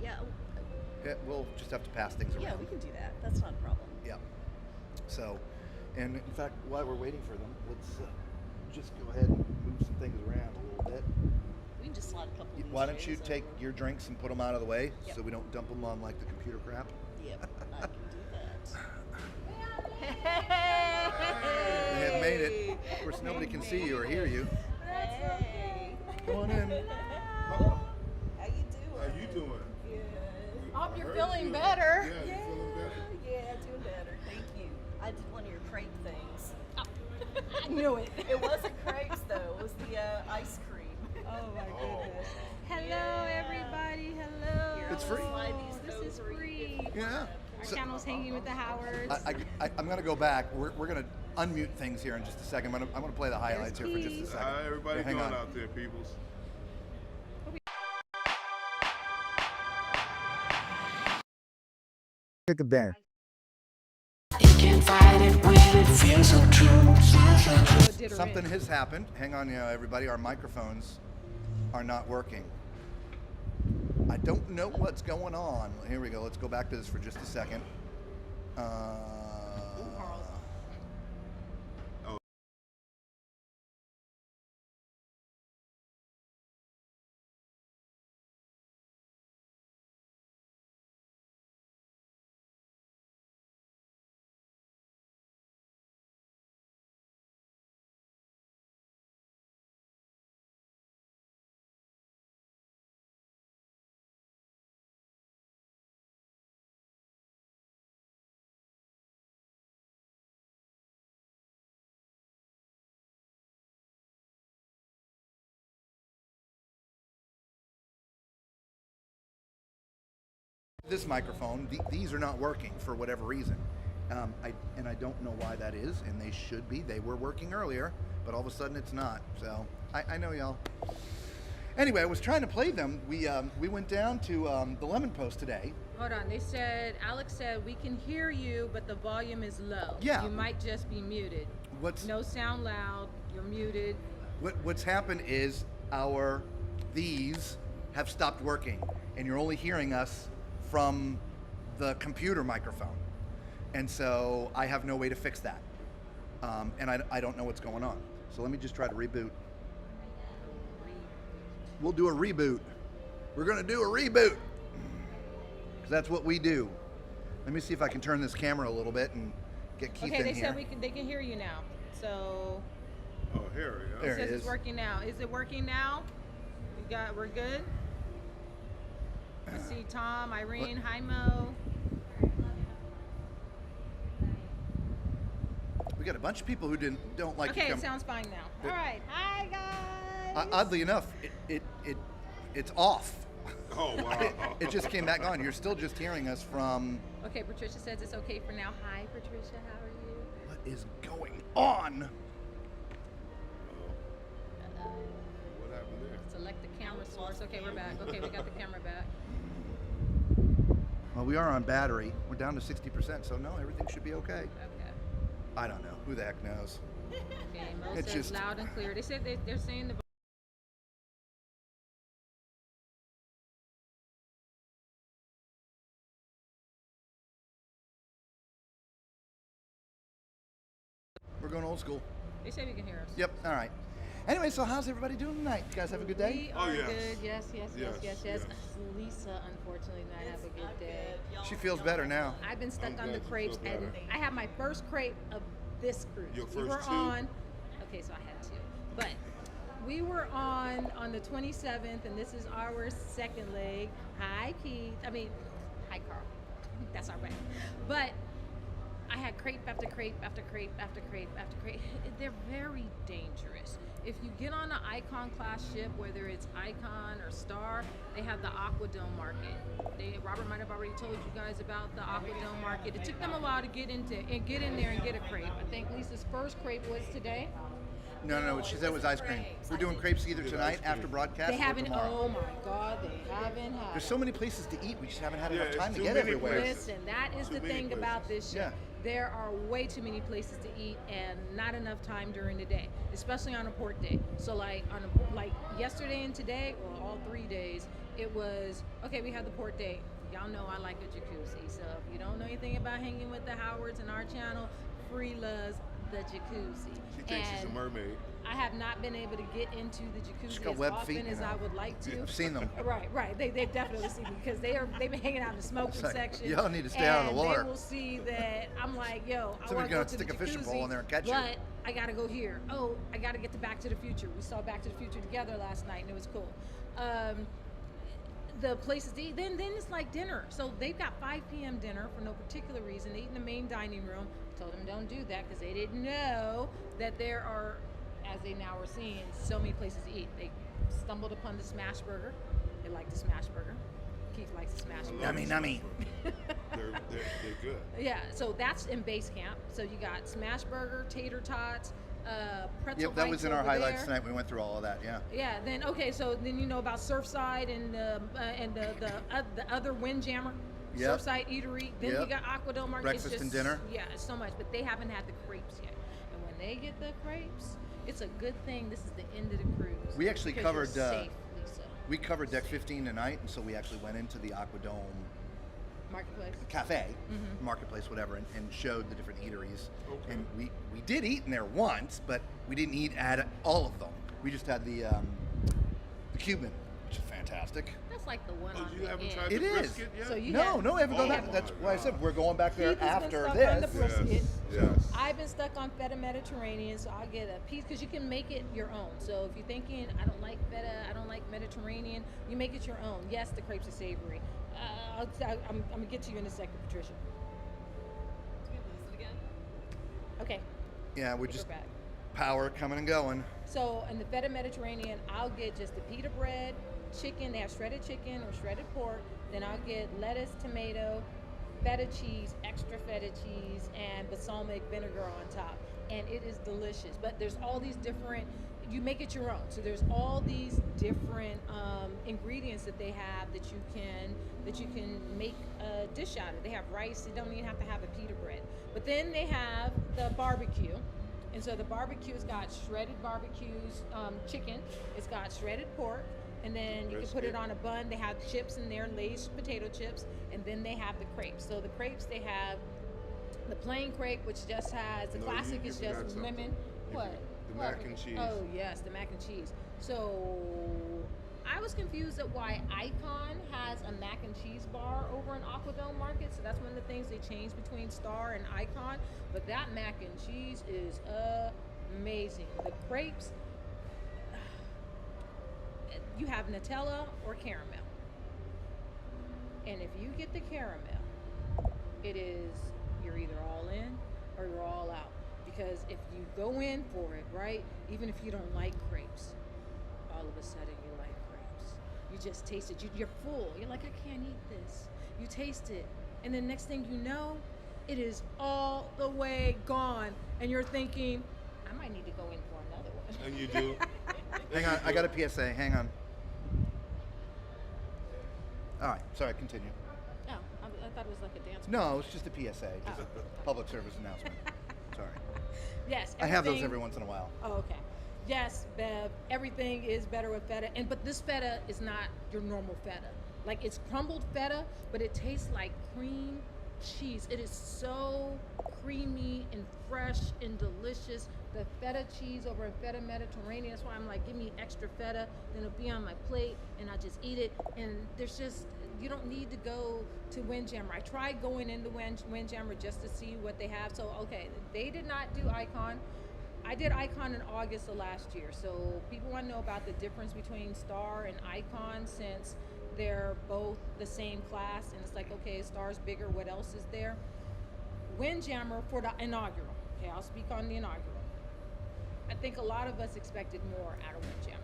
yeah. Yeah, we'll just have to pass things around. Yeah, we can do that. That's not a problem. Yeah. So, and in fact, while we're waiting for them, let's just go ahead and move some things around a little bit. We can just slide a couple of these Why don't you trays take over. your drinks and put them out of the way Yep. so we don't dump them on like the computer crap? Yep, I can do that. They have made it. Of course, nobody can see you or hear you. Hey. Come on in. How you doing? How you doing? Hope you're feeling better. Yeah, you feeling better? Yeah, doing better. Thank you. I did one of your crepe things. I knew it. It wasn't crepes though. It was the ice cream. Oh my goodness. Hello, everybody. Hello. Here, It's I'll free. slide these This is over you. free. Yeah. Our So, channel's hanging with the Howards. I'm going to go back. We're going to unmute things here in just a second. I'm going to play the highlights here for just a second. How everybody Hang doing on. out there, peoples? Pick a bear. You can't fight it when it feels so true. Something has happened. Hang on, everybody. Our microphones are not working. I don't know what's going on. Here we go. Let's go back to this for just a second. This microphone, these are not working for whatever reason. I don't know why that is, and they should be. They were working earlier, but all of a sudden it's not. So I know y'all. Anyway, I was trying to play them. We went down to the Lemon Post today. Hold on. They said, Alex said, we can hear you, but the volume is low. Yeah. You might just be muted. No sound loud. You're muted. What's happened is these have stopped working, and you're only hearing us from the computer microphone. And so I have no way to fix that. And I don't know what's going on. So let me just try to reboot. We'll do a reboot. We're going to do a reboot. Because that's what we do. Let me see if I can turn this camera a little bit and get Keith Okay, in they here. said they can hear you now. So Oh, here we go. There it it says is. it's working now. Is it working now? We're good? I see Tom, Irene, hi Mo. We got a bunch of people who don't like to Okay, come. it sounds fine now. All right. Hi guys. Oddly enough, it's off. Oh, wow. It just came back on. You're still just hearing us from. Okay, Patricia says it's okay for now. Hi Patricia, how are you? What is going on? What happened there? Select the camera source. Okay, we're back. Okay, we got the camera back. Well, we are on battery. We're down to 60%, so no, everything should be okay. Okay. I don't know. Who the heck knows? Okay, Mo It's says just- loud and clear. They said they're saying the We're going old school. they say we can hear us. Yep. All right. Anyway, so how's everybody doing tonight? You guys have a good day? We Oh, are yes. good. Yes, yes, yes, yes, yes. Yes, Lisa, unfortunately, did not have a good day. She feels better now. I've been stuck I'm on the glad you crepes, feel and better. I had my first crepe of this cruise. Your we were first two? on. Okay, so I had two, but we were on the 27th, and this is our second leg. Hi, Keith. Hi, Carl. That's all right. But I had crepe after crepe after crepe after crepe after crepe. They're very dangerous. If you get on an Icon class ship, whether it's Icon or Star, they have the Aquadome market. Robert might have already told you guys about the Aquadome market. It took them a while to get in there and get a crepe. I think Lisa's first crepe was today. No. She said it was ice cream. We're doing crepes either tonight after broadcast They or haven't. tomorrow. Oh my God, they haven't had. There's so many places to eat. We just haven't had Yeah, enough time it's to too get many everywhere. places. Listen, that is Too the many thing about this Yeah. show. There are way too many places to eat and not enough time during the day, especially on a port day. So like like yesterday and today, or all 3 days, it was okay. We had the port day. Y'all know I like a jacuzzi. So if you don't know anything about hanging with the Howards in our channel, Free loves the jacuzzi. She thinks she's a And mermaid. I have not been able to get into the She's jacuzzi got as webbed often feet, you as know. I would like to. I've seen them. Right. They've definitely seen me because they've been hanging out in the smoking like, section. y'all need to stay out of the and water. They will see that I'm like, yo, I Somebody's want to gonna go to stick the a fishing jacuzzi, pole in there and catch you. but I gotta go here. Oh, I gotta get to Back to the Future. We saw Back to the Future together last night, and it was cool. The places to eat, then it's like dinner. So they've got 5 p.m. dinner for no particular reason. They eat in the main dining room. Told them don't do that because they didn't know that there are, as they now are seeing, so many places to eat. They stumbled upon the smash burger. They like the smash burger. Keith likes the smash burger. Nummy, nummy. They're good. Yeah, so that's in base camp. So you got smash burger, tater tots, pretzel Yep, that was bites in our over highlights there. tonight. We went through all of that. Yeah. Yeah. Then okay, so then you know about Surfside and the other Windjammer, Yep. Surfside Eatery. Then you Yep. got Aquadome Market. Breakfast it's just, and dinner. Yeah, it's so much, but they haven't had the crepes yet. And when they get the crepes, it's a good thing. This is the end of the cruise. We actually because covered, You're safe, Lisa. We covered deck 15 tonight, and so we actually went into the Aquadome Marketplace. cafe, Mm-hmm. marketplace, whatever, and showed the different eateries. Okay. And we did eat in there once, but we didn't eat at all of them. We just had the Cuban, which is fantastic. That's like the one Oh, on you the haven't end. tried It the is. brisket yet? So you No, have- no, we haven't gone they back. have- That's why I said we're going back there Keith has been after stuck on this. the brisket. Yes. I've been stuck on feta Mediterranean, so I'll get a piece because you can make it your own. So if you're thinking, I don't like feta, I don't like Mediterranean, you make it your own. Yes, the crepes are savory. I'm gonna get to you in a second, Patricia. Did we lose it again? Okay, Yeah, we're we're just back. power coming and going. So in the feta Mediterranean, I'll get just the pita bread, chicken. They have shredded chicken or shredded pork. Then I'll get lettuce, tomato, feta cheese, extra feta cheese, and balsamic vinegar on top. And it is delicious. But there's all these different, you make it your own. So there's all these different ingredients that they have that you can make a dish out of. They have rice. You don't even have to have a pita bread. But then they have the barbecue. And so the barbecue's got shredded barbecues, chicken. It's got shredded pork. And then you can put it Brisket. on a bun. They have chips in there, Lay's potato chips. And then they have the crepes. So the crepes, they have The plain crepe, which just has the No, classic, you is forgot just something. lemon. You What? forgot the What? mac and cheese. Oh yes, the mac and cheese. So I was confused at why Icon has a mac and cheese bar over in Aquadome Market. So that's one of the things they changed between Star and Icon. But that mac and cheese is amazing. The crepes, you have Nutella or caramel. And if you get the caramel, it is, you're either all in or you're all out. Because if you go in for it, right, even if you don't like crepes, all of a sudden you like crepes. You just taste it. You're full. You're like, I can't eat this. You taste it. And then next thing you know, it is all the way gone. And you're thinking, I might need to go in for another one. And you do. Hang on, I got a PSA. Hang on. All right, sorry, continue. Oh, I thought it was like a dance. No, it's just a PSA, just a public service announcement. Sorry. Yes. I have those everything- every once in a while. Oh, okay. Yes, Bev, everything is better with feta. But this feta is not your normal feta. Like, it's crumbled feta, but it tastes like cream cheese. It is so creamy and fresh and delicious. The feta cheese over in Feta Mediterranean, that's why I'm like, give me extra feta, then it'll be on my plate, and I just eat it. And there's just, you don't need to go to Windjammer. I tried going into Windjammer just to see what they have. So, okay, they did not do Icon. I did Icon in August of last year, so people want to know about the difference between Star and Icon since they're both the same class, and it's like, okay, Star's bigger, what else is there? Windjammer for the inaugural. Okay, I'll speak on the inaugural. I think a lot of us expected more out of Windjammer.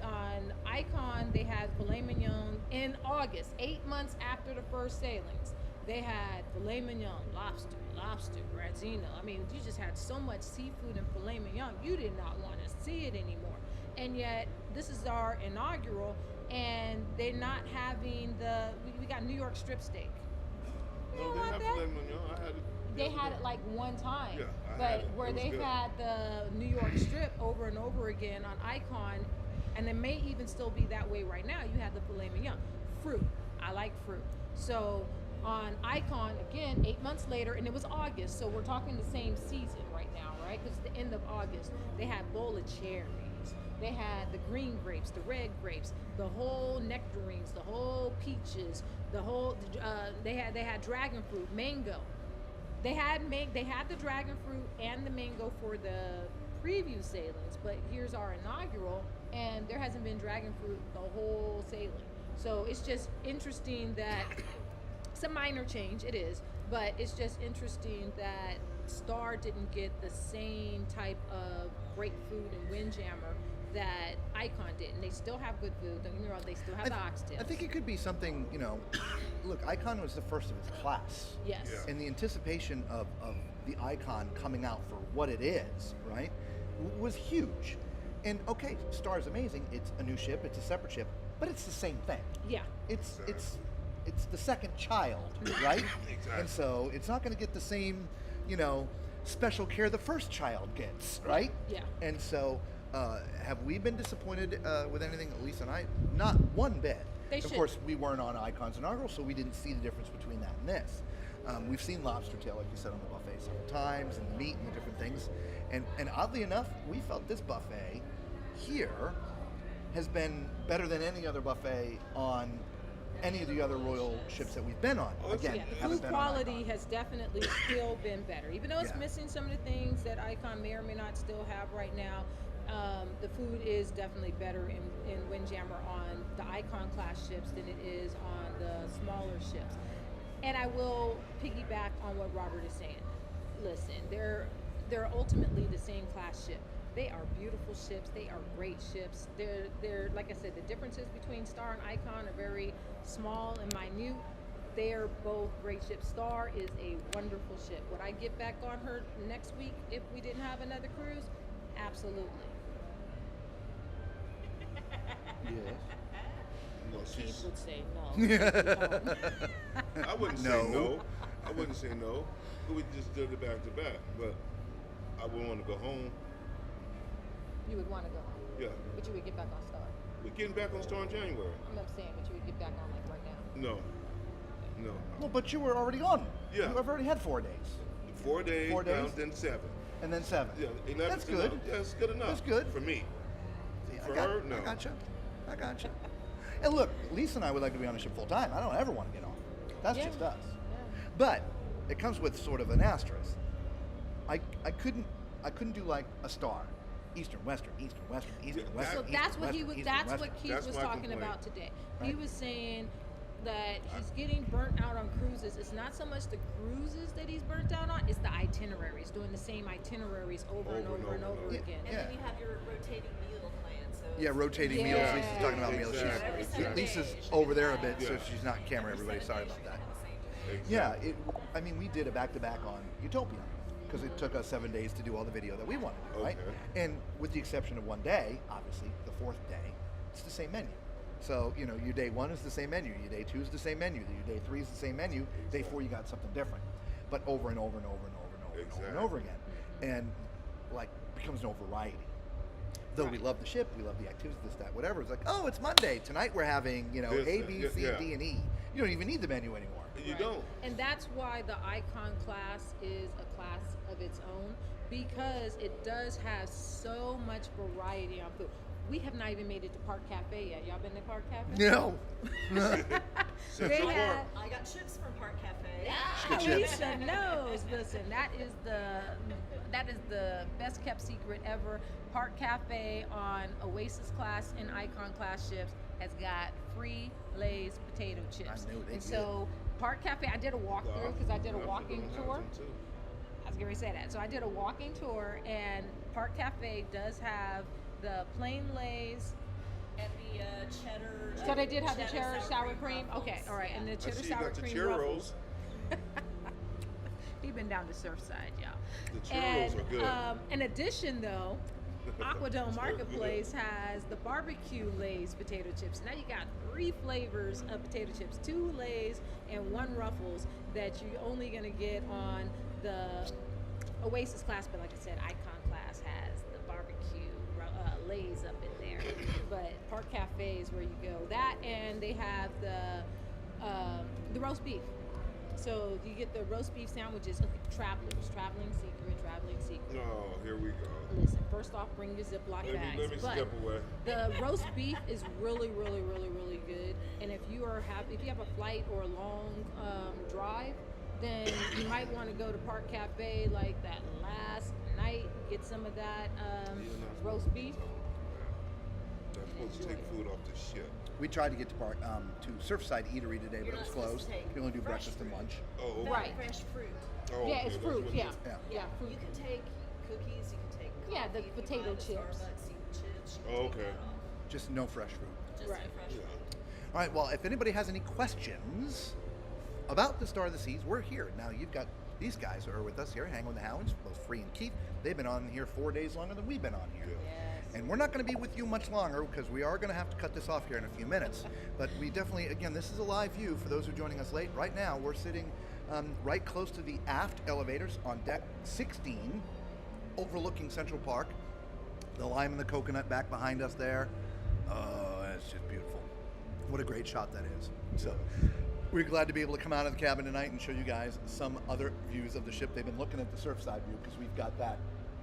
On Icon, they had filet mignon in August, 8 months after the first sailings. They had filet mignon, lobster, razzino. I mean, you just had so much seafood and filet mignon, you did not want to see it anymore. And yet, this is our inaugural, and they're not having we got New York strip steak. You No, don't they want have that? filet mignon. I had it. They had it like one time, Yeah, I had but it. where It was they've good. had the New York strip over and over again on Icon, and it may even still be that way right now, you have the filet mignon. Fruit, I like fruit. So on Icon, again, 8 months later, and it was August, so we're talking the same season right now, right? Because it's the end of August. They had bowl of cherries. They had the green grapes, the red grapes, the whole nectarines, the whole peaches, the whole. They had dragon fruit, mango. They had the dragon fruit and the mango for the preview sailings, but here's our inaugural, and there hasn't been dragon fruit the whole sailing. So it's just interesting that it's a minor change, it is, but it's just interesting that Star didn't get the same type of great food in Windjammer that Icon did, and they still have good food. Don't get me wrong, they still have the oxtails. I think it could be something, look, Icon was the first of its class. Yes. Yeah. And the anticipation of the Icon coming out for what it is, right, was huge. And okay, Star is amazing. It's a new ship, it's a separate ship, but it's the same thing. Yeah. It's the second child, right? Exactly. And so it's not going to get the same, special care the first child gets, right? Yeah. And so, have we been disappointed with anything, Lisa and I? Not one bit. They of should. course, we weren't on Icon's inaugural, so we didn't see the difference between that and this. We've seen lobster tail, like you said, on the buffet several times, and the meat and the different things. And oddly enough, we felt this buffet here has been better than any other buffet on any of the other royal ships that we've been on. Oh, Again, Yeah, the haven't food been on quality Icon. has definitely still been better. Even though it's Yeah. missing some of the things that Icon may or may not still have right now, the food is definitely better in Windjammer on the Icon class ships than it is on the smaller ships. And I will piggyback on what Robert is saying. Listen, they're ultimately the same class ship. They are beautiful ships. They are great ships. They're like I said, the differences between Star and Icon are very small and minute. They're both great ships. Star is a wonderful ship. Would I get back on her next week if we didn't have another cruise? Absolutely. Yes. No, Keith she's, would say no. I wouldn't say No. no. I wouldn't say no. We just did it back to back. But I would want to go home. You would want to go home, Yeah. but you would get back on Star. We're getting back on Star in January. I'm not saying, but you would get back on like right now. No. No. Well, but you were already on. Yeah. You've already had 4 days. 4 days, 4 days? down, then 7. And then 7. Yeah, 11. That's good. Yeah, it's good enough. That's good. For me. See, For her, no. I gotcha. And look, Lisa and I would like to be on the ship full time. I don't ever want to get off. That's Yeah. just us. Yeah. But it comes with sort of an asterisk. I couldn't do like a star. Eastern, Western, Eastern, Western, Eastern, Yeah, Western. So Eastern, that's what he Western, was. Eastern, That's Western. what Keith That's was my talking complaint. about today. He Right. was saying that he's getting burnt out on cruises. It's not so much the cruises that he's burnt out on; it's the itineraries, doing the same itineraries over and over and over Yeah. again. And then you have your rotating meal plan. So Yeah, rotating Yeah. meals. Lisa's talking about meals. Exactly. Every 7 Lisa's days, over there a bit, Yeah. so she's not on camera. every Everybody, 7 sorry days about you that. can have the same dish. Exactly. Yeah, I mean, we did a back-to-back on Utopia because it took us 7 days to do all the video that we wanted to do, right? Okay. And with the exception of one day, obviously, the 4th day, it's the same menu. So, you know, your day 1 is the same menu, your day 2 is the same menu, your day 3 is the same menu, day 4 you got something different. But over and over and over and over and over and over and over again. And, like, becomes no variety. Though we love the ship, we love the activities, this, that, whatever. It's like, oh, it's Monday. Tonight we're having, you know, This, A, B, C, yeah. D, and E. You don't even need the menu anymore. You Right. don't. And that's why the icon class is a class of its own, because it does have so much variety on food. We have not even made it to Park Cafe yet. Y'all been to Park Cafe? No. Central They Park. have- I got chips from Park Cafe. Ah, chips. Lisa knows. Listen, that is the best kept secret ever. Park Cafe on Oasis class and Icon class ships has got free Lay's potato chips. I know they and do. so Park Cafe, I did a walkthrough because I did a walking tour. Too. I was going to say that. So I did a walking tour, and Park Cafe does have the plain Lay's. And the cheddar. So they did have the cheddar sour cream. Okay, ruffles. all right, and the I cheddar see you sour got the cream churros. ruffles. He been down to Surfside, y'all. The And churros are good. in addition, though, Aquadome They're Marketplace has the barbecue Lay's potato chips. Now you got 3 flavors of potato chips: 2 Lay's and 1 Ruffles that you're only gonna get on the Oasis class. But like I said, Icon class has the barbecue Lay's up in there. But Park Cafe is where you go. That, and they have the roast beef. So you get the roast beef sandwiches. Okay, traveling secret. No, here we go. Listen, first off, bring your Ziploc Let bags. me but step away. the roast beef is really good. And if you have a flight or a long drive, then you might want to go to Park Cafe like that last night. Get some of that You're not roast supposed to beef. talk about that. They're supposed to Enjoy take it. food off the ship. We tried to get to Surfside Eatery today, but You're it was not supposed closed. to take You only do fresh breakfast and fruit. lunch. Oh, okay. Right. Fresh fruit. Oh, Yeah, okay, it's that's fruit. what it Yeah. is. Yeah, fruit. You can take cookies. You can take coffee. Yeah, the if you potato buy the chips. Starbucks, you can chips. You can Oh, take okay. that off. Just no fresh fruit. Just Right. fresh Yeah. fruit. All right, well, if anybody has any questions about the Star of the Seas, we're here. Now, you've got these guys who are with us here, hanging with the Hounds, both Free and Keith. They've been on here 4 days longer than we've been on here. Yes. And we're not going to be with you much longer because we are going to have to cut this off here in a few minutes. But we definitely, again, this is a live view for those who are joining us late. Right now, we're sitting right close to the aft elevators on deck 16, overlooking Central Park. The lime and the coconut back behind us there. Oh, that's just beautiful. What a great shot that is. So we're glad to be able to come out of the cabin tonight and show you guys some other views of the ship. They've been looking at the Surfside view because we've got that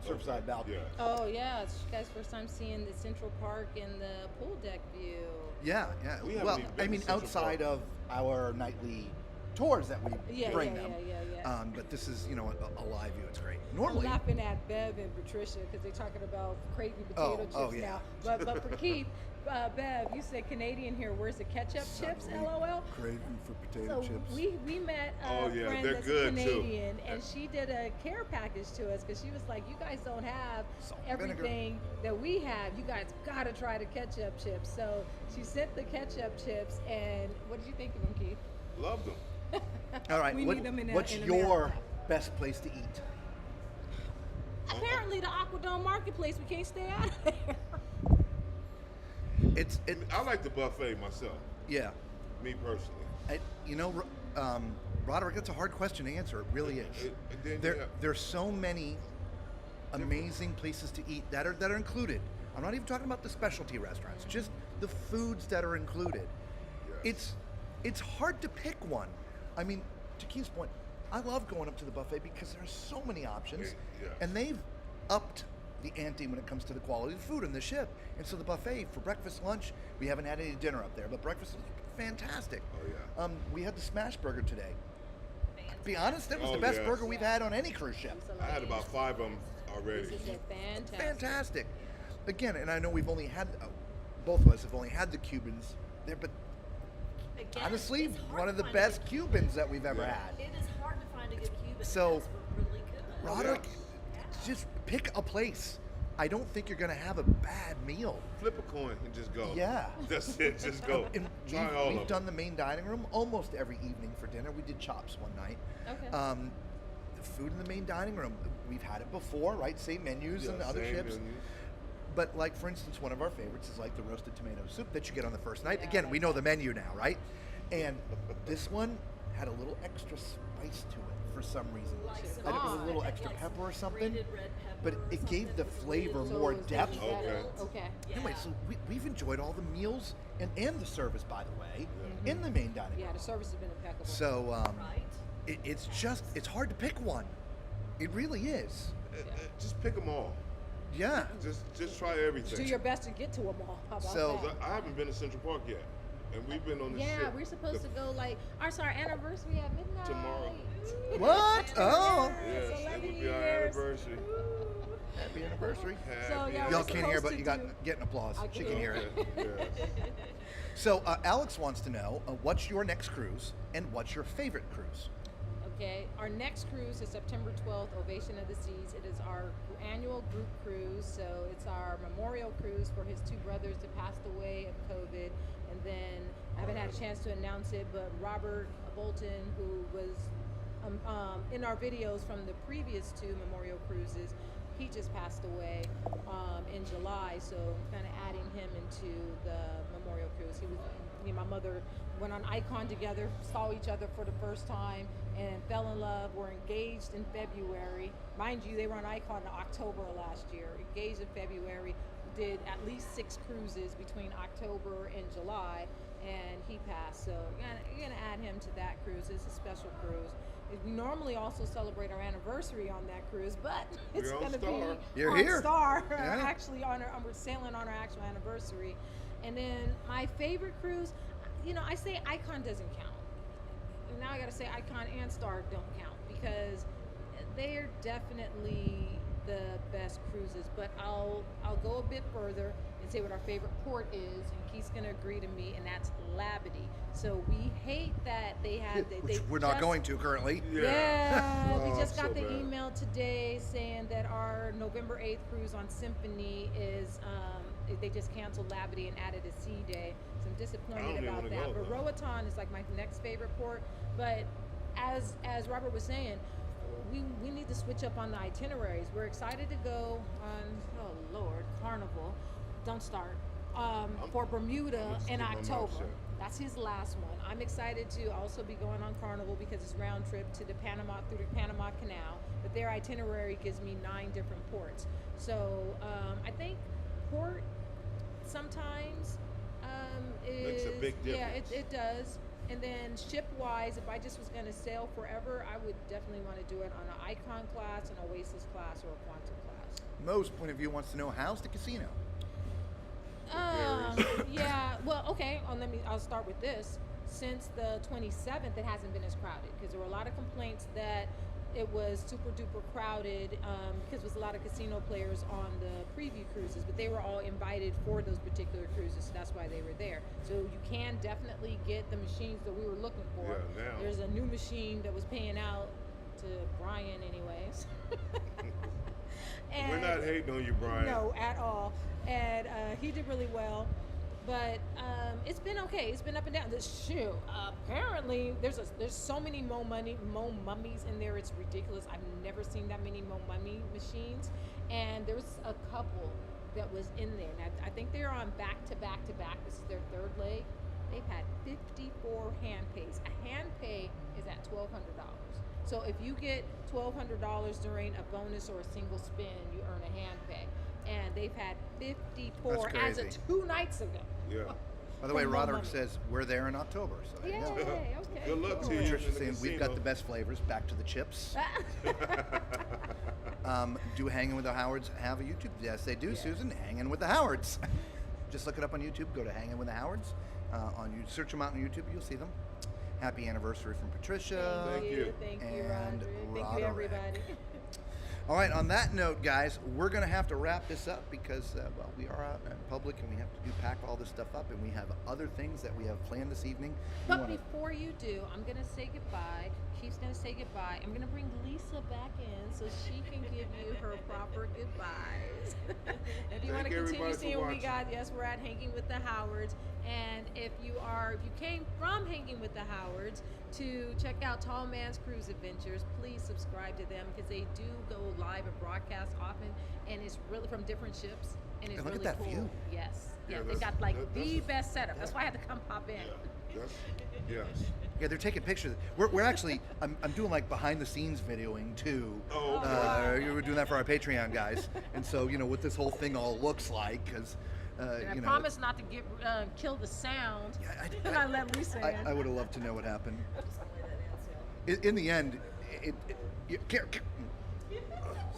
Surfside balcony. Yeah. Oh yeah, it's you guys' first time seeing the Central Park and the pool deck view. Yeah, yeah. We haven't Well, even been I to mean, Central outside Park. of our nightly tours that we Yeah, bring yeah, them. yeah. But this is, a live view. It's great. I'm Normally, laughing at Bev and Patricia because they're talking about crazy potato chips oh, yeah. now. But for Keith, Bev, you said Canadian here. Where's the ketchup chips? suddenly LOL. craving for potato So chips. we met a Oh, yeah, friend they're that's good, too. Canadian, and she did a care package to us because she was like, "You guys don't have Salt and vinegar. everything that we have. You guys gotta try the ketchup chips." So she sent the ketchup chips, and what did you think of them, Keith? Love them. All right, we need them in what's in your America. best place to eat? Apparently, the Aquadome Marketplace. We can't stay out of there. It's I like the buffet myself. yeah. Me personally. Roderick, that's a hard question to answer. It really is. There's so many amazing places to eat that are included. I'm not even talking about the specialty restaurants, just the foods that are included. Yes. It's hard to pick one. I mean, to Keith's point, I love going up to the buffet because there's so many options, Yes. and they've upped the ante when it comes to the quality of the food in the ship. And so the buffet for breakfast, lunch, we haven't had any dinner up there, but breakfast was fantastic. Oh, yeah. We had the smash burger today. To be honest, that was Oh, the best yes. burger we've had on any cruise ship. I had about 5 of them already. This is a fantastic. Fantastic. Again, and I know we've only had, both of us have only had the Cubans there, but Again, honestly, it's hard one to of the find a best good- Cubans that we've ever Yeah. had. It is hard to find a good Cuban. So, Those were really good. Roderick, Yeah. just pick a place. I don't think you're going to have a bad meal. Flip a coin and just go. Yeah. That's it. Just go. And Try all we've of done them. the main dining room almost every evening for dinner. We did chops one night. Okay. The food in the main dining room, we've had it before, right? Same menus Yeah, and other same ships. menus. But like, for instance, one of our favorites is like the roasted tomato soup that you get on the first night. Again, we know the menu now, right? And this one had a little extra spice to it for some reason. Like some And it was a Ah. little like extra some pepper or something. grated red pepper But or it gave something. the It was flavor really more it's depth. even better. Okay. Okay. Anyway, Yeah. so we've enjoyed all the meals and the service, by the way, in the main dining room. Yeah, the service has been impeccable. So Right. it's hard to pick one. It really is. Just pick them all. Yeah. Just try everything. do your best to get to them all. How about So- that? I haven't been to Central Park yet, and we've been on the Yeah, ship. we're supposed to go like our anniversary at midnight. Tomorrow. What? Oh. Yes, it 11 will be our years. anniversary. Happy anniversary. So, Happy yeah, Y'all we're can't hear, supposed but to you got do- getting applause. I She can can hear it. Yes. So Alex wants to know what's your next cruise and what's your favorite cruise? Okay, our next cruise is September 12th, Ovation of the Seas. It is our annual group cruise, so it's our memorial cruise for his two brothers that passed away of COVID. And then I haven't had a chance to announce it, but Robert Bolton, who was in our videos from the previous two memorial cruises, he just passed away in July, so kind of adding him into the memorial cruise. Me and my mother went on Icon together, saw each other for the first time, and fell in love. Were engaged in February. Mind you, they were on Icon in October of last year. Engaged in February, did at least 6 cruises between October and July, and he passed. So you're gonna add him to that cruise. It's a special cruise. We normally also celebrate our anniversary on that cruise, but it's We're on going to Star. be You're on here. Star. Yeah. Actually, we're sailing on our actual anniversary. And then my favorite cruise, I say Icon doesn't count. And now I got to say Icon and Star don't count because they're definitely the best cruises. But I'll go a bit further and say what our favorite port is, and Keith's going to agree to me, and that's Labadee. So we hate that they had Which we're not just- going to currently. Yeah, Oh, we just got so the bad. email today saying that our November 8th cruise on Symphony is, they just canceled Labadee and added a sea day. So I'm I disappointed don't even about wanna that. go, But though. Roatan is like my next favorite port. But as Robert was saying, we need to switch up on the itineraries. We're excited to go on, oh Lord, Carnival. Don't start. For Bermuda I'm just in keep my mouth October. shut. That's his last one. I'm excited to also be going on Carnival because it's round trip to the through the Panama Canal. But their itinerary gives me 9 different ports. So I think port sometimes Makes is a big yeah, difference. it does. And then ship-wise, if I just was going to sail forever, I would definitely want to do it on an Icon class, an Oasis class, or a Quantum class. Mo's point of view wants to know how's the casino. Yeah. Well, okay. I'll start with this. Since the 27th, it hasn't been as crowded because there were a lot of complaints that it was super duper crowded because there was a lot of casino players on the preview cruises, but they were all invited for those particular cruises, so that's why they were there. So you can definitely get the machines that we were looking for. Yeah, now. There's a new machine that was paying out to Brian, anyways. We're not hating on you, Brian. No, at all. And he did really well. But it's been okay. It's been up and down. Apparently, there's so many Mo mummies in there. It's ridiculous. I've never seen that many Mo mummy machines. And there's a couple that was in there. Now, I think they're on back to back to back. This is their 3rd leg. They've had 54 hand pays. A hand pay is at $1,200. So if you get $1,200 during a bonus or a single spin, you earn a hand pay. And they've had 54 That's as of crazy. 2 nights ago. Yeah. By the way, For more Roderick money. says we're there in October. So there you go. Yay, okay. Good luck cool. to you. Patricia's in the saying we've got the casino. best flavors. Back to the chips. Do Hanging with the Howards have a YouTube? Yes, they do, Susan. Hanging with the Howards. Just look it up on YouTube. Go to Hanging with the Howards. Search them out on YouTube. You'll see them. Happy anniversary from Patricia. Thank you. Thank you, And Roderick. Thank you, Roderick. everybody. All right, on that note, guys, we're going to have to wrap this up because, well, we are out in public and we have to pack all this stuff up, and we have other things that we have planned this evening. We But wanna- before you do, I'm going to say goodbye. Chief's going to say goodbye. I'm going to bring Lisa back in so she can give you her proper goodbyes. If you want to Thank continue everybody for seeing what we watching. got, yes, we're at Hanging with the Howards. And if you came from Hanging with the Howards to check out Tall Man's Cruise Adventures, please subscribe to them because they do go live and broadcast often, and it's really from different ships, and it's And look at really that cool. view. Yes, Yeah, they that's- got like that's the a- best setup. That's why I had to come pop in. That's, yes. Yeah, they're taking pictures. We're actually, I'm doing like behind the scenes videoing too. Oh, We're doing that for our Patreon guys. And so, what this whole thing all looks like, because, And I promise not to get kill the sound. And I let Lisa in. I would have loved to know what happened. In the end,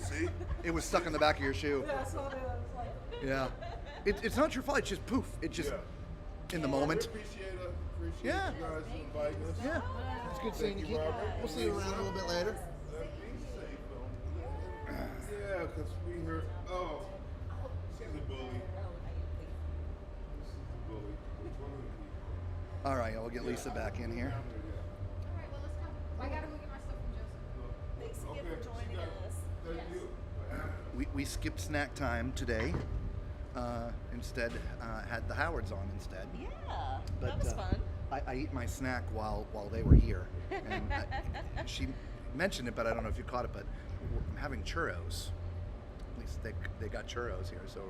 See? it was stuck in the back of your shoe. I saw that. I was like, Yeah. It's not your fault. It's just poof. It just, in the moment. Appreciate Yeah. you guys inviting us. Yeah. It's good seeing you. Thank you, Robert. We'll see you around a little bit later. Be safe, though. Yeah, because we heard. Oh, she's a bully. She's a bully. Which one of the people? All right, I'll get Lisa back in here. all right, well, let's go. I gotta go get my stuff from Joseph. Thanks again Okay, for joining she got- us. Thank you. We skipped snack time today. Instead, had the Howards on instead. Yeah, But, that was fun. I eat my snack while they were here, and she mentioned it, but I don't know if you caught it. But I'm having churros. At least they got churros here, so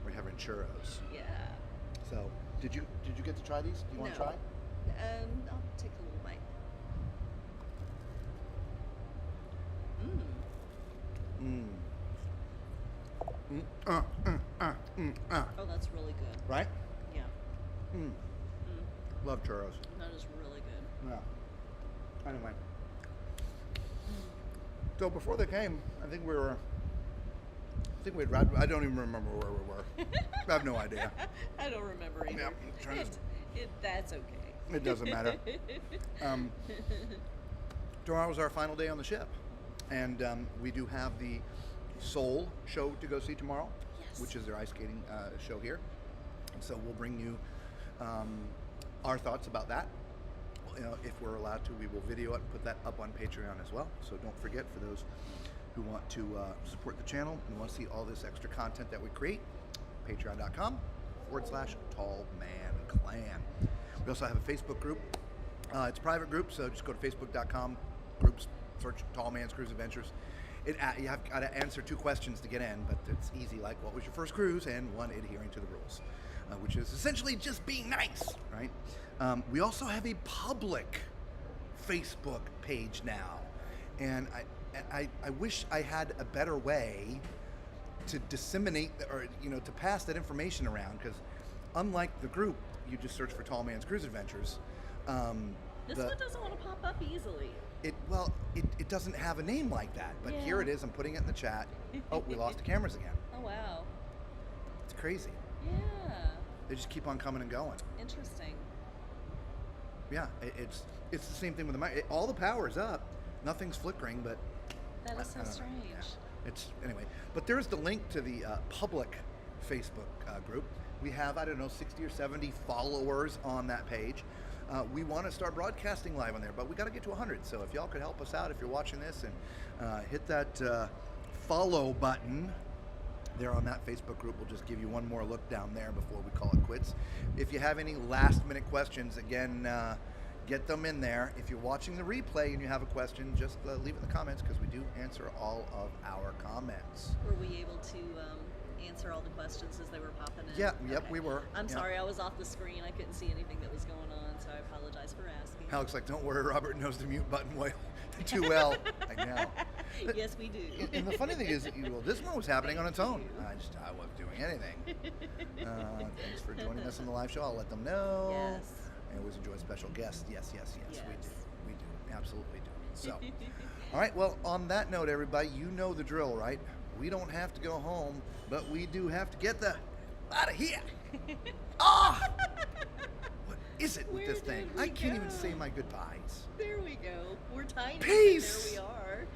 we're having churros. Yeah. So did you get to try these? Do you want to No. try? I'll take a little bite. Mm. Oh, that's really good. Right? Yeah, Mm. Love churros. that is really good. Yeah. Anyway. So before they came, I think we'd I don't even remember where we were. I have no idea. I don't remember either. Yeah, I'm trying to- That's okay. It doesn't matter. Tomorrow's our final day on the ship, and we do have the Soul show to go see tomorrow, Yes. which is their ice skating show here. And so we'll bring you our thoughts about that. If we're allowed to, we will video it and put that up on Patreon as well. So don't forget, for those who want to support the channel and want to see all this extra content that we create, patreon.com/tallmanclan. We also have a Facebook group. It's a private group, so just go to facebook.com, groups, search Tall Man's Cruise Adventures. You have got to answer 2 questions to get in, but it's easy, like what was your first cruise, and 1, adhering to the rules, which is essentially just being nice, right? We also have a public Facebook page now, and I wish I had a better way to disseminate or to pass that information around, because unlike the group, you just search for Tall Man's Cruise Adventures. This one doesn't want to pop up easily. It doesn't have a name like that, but here it is. I'm putting it in the chat. Oh, we lost the cameras again. Oh, wow. It's crazy. Yeah. They just keep on coming and going. Interesting. Yeah, it's the same thing with the mic. All the power's up, nothing's flickering, but That is so I don't know. strange. Yeah. It's anyway. But there's the link to the public Facebook group. We have 60 or 70 followers on that page. We want to start broadcasting live on there, but we got to get to 100. So if y'all could help us out, if you're watching this, and hit that follow button there on that Facebook group. We'll just give you one more look down there before we call it quits. If you have any last minute questions, again, get them in there. If you're watching the replay and you have a question, just leave it in the comments, because we do answer all of our comments. Were we able to answer all the questions as they were popping in? Yeah, yep, Okay. we were. I'm Yeah. sorry, I was off the screen. I couldn't see anything that was going on, so I apologize for asking. Alex, like, don't worry, Robert knows the mute button too well. Like, now. Yes, we do. And the funny thing is, well, this one was happening on its own. I wasn't doing anything. Thanks for joining us on the live show. I'll let them know. Yes. I always enjoy special guests. Yes, we Yes. do. We do. Absolutely do. So, all right. Well, on that note, everybody, you know the drill, right? We don't have to go home, but we do have to get the out of here. What is it with Where this thing? did we I can't even go? say my goodbyes. There we go. We're tiny. but Peace. There we are.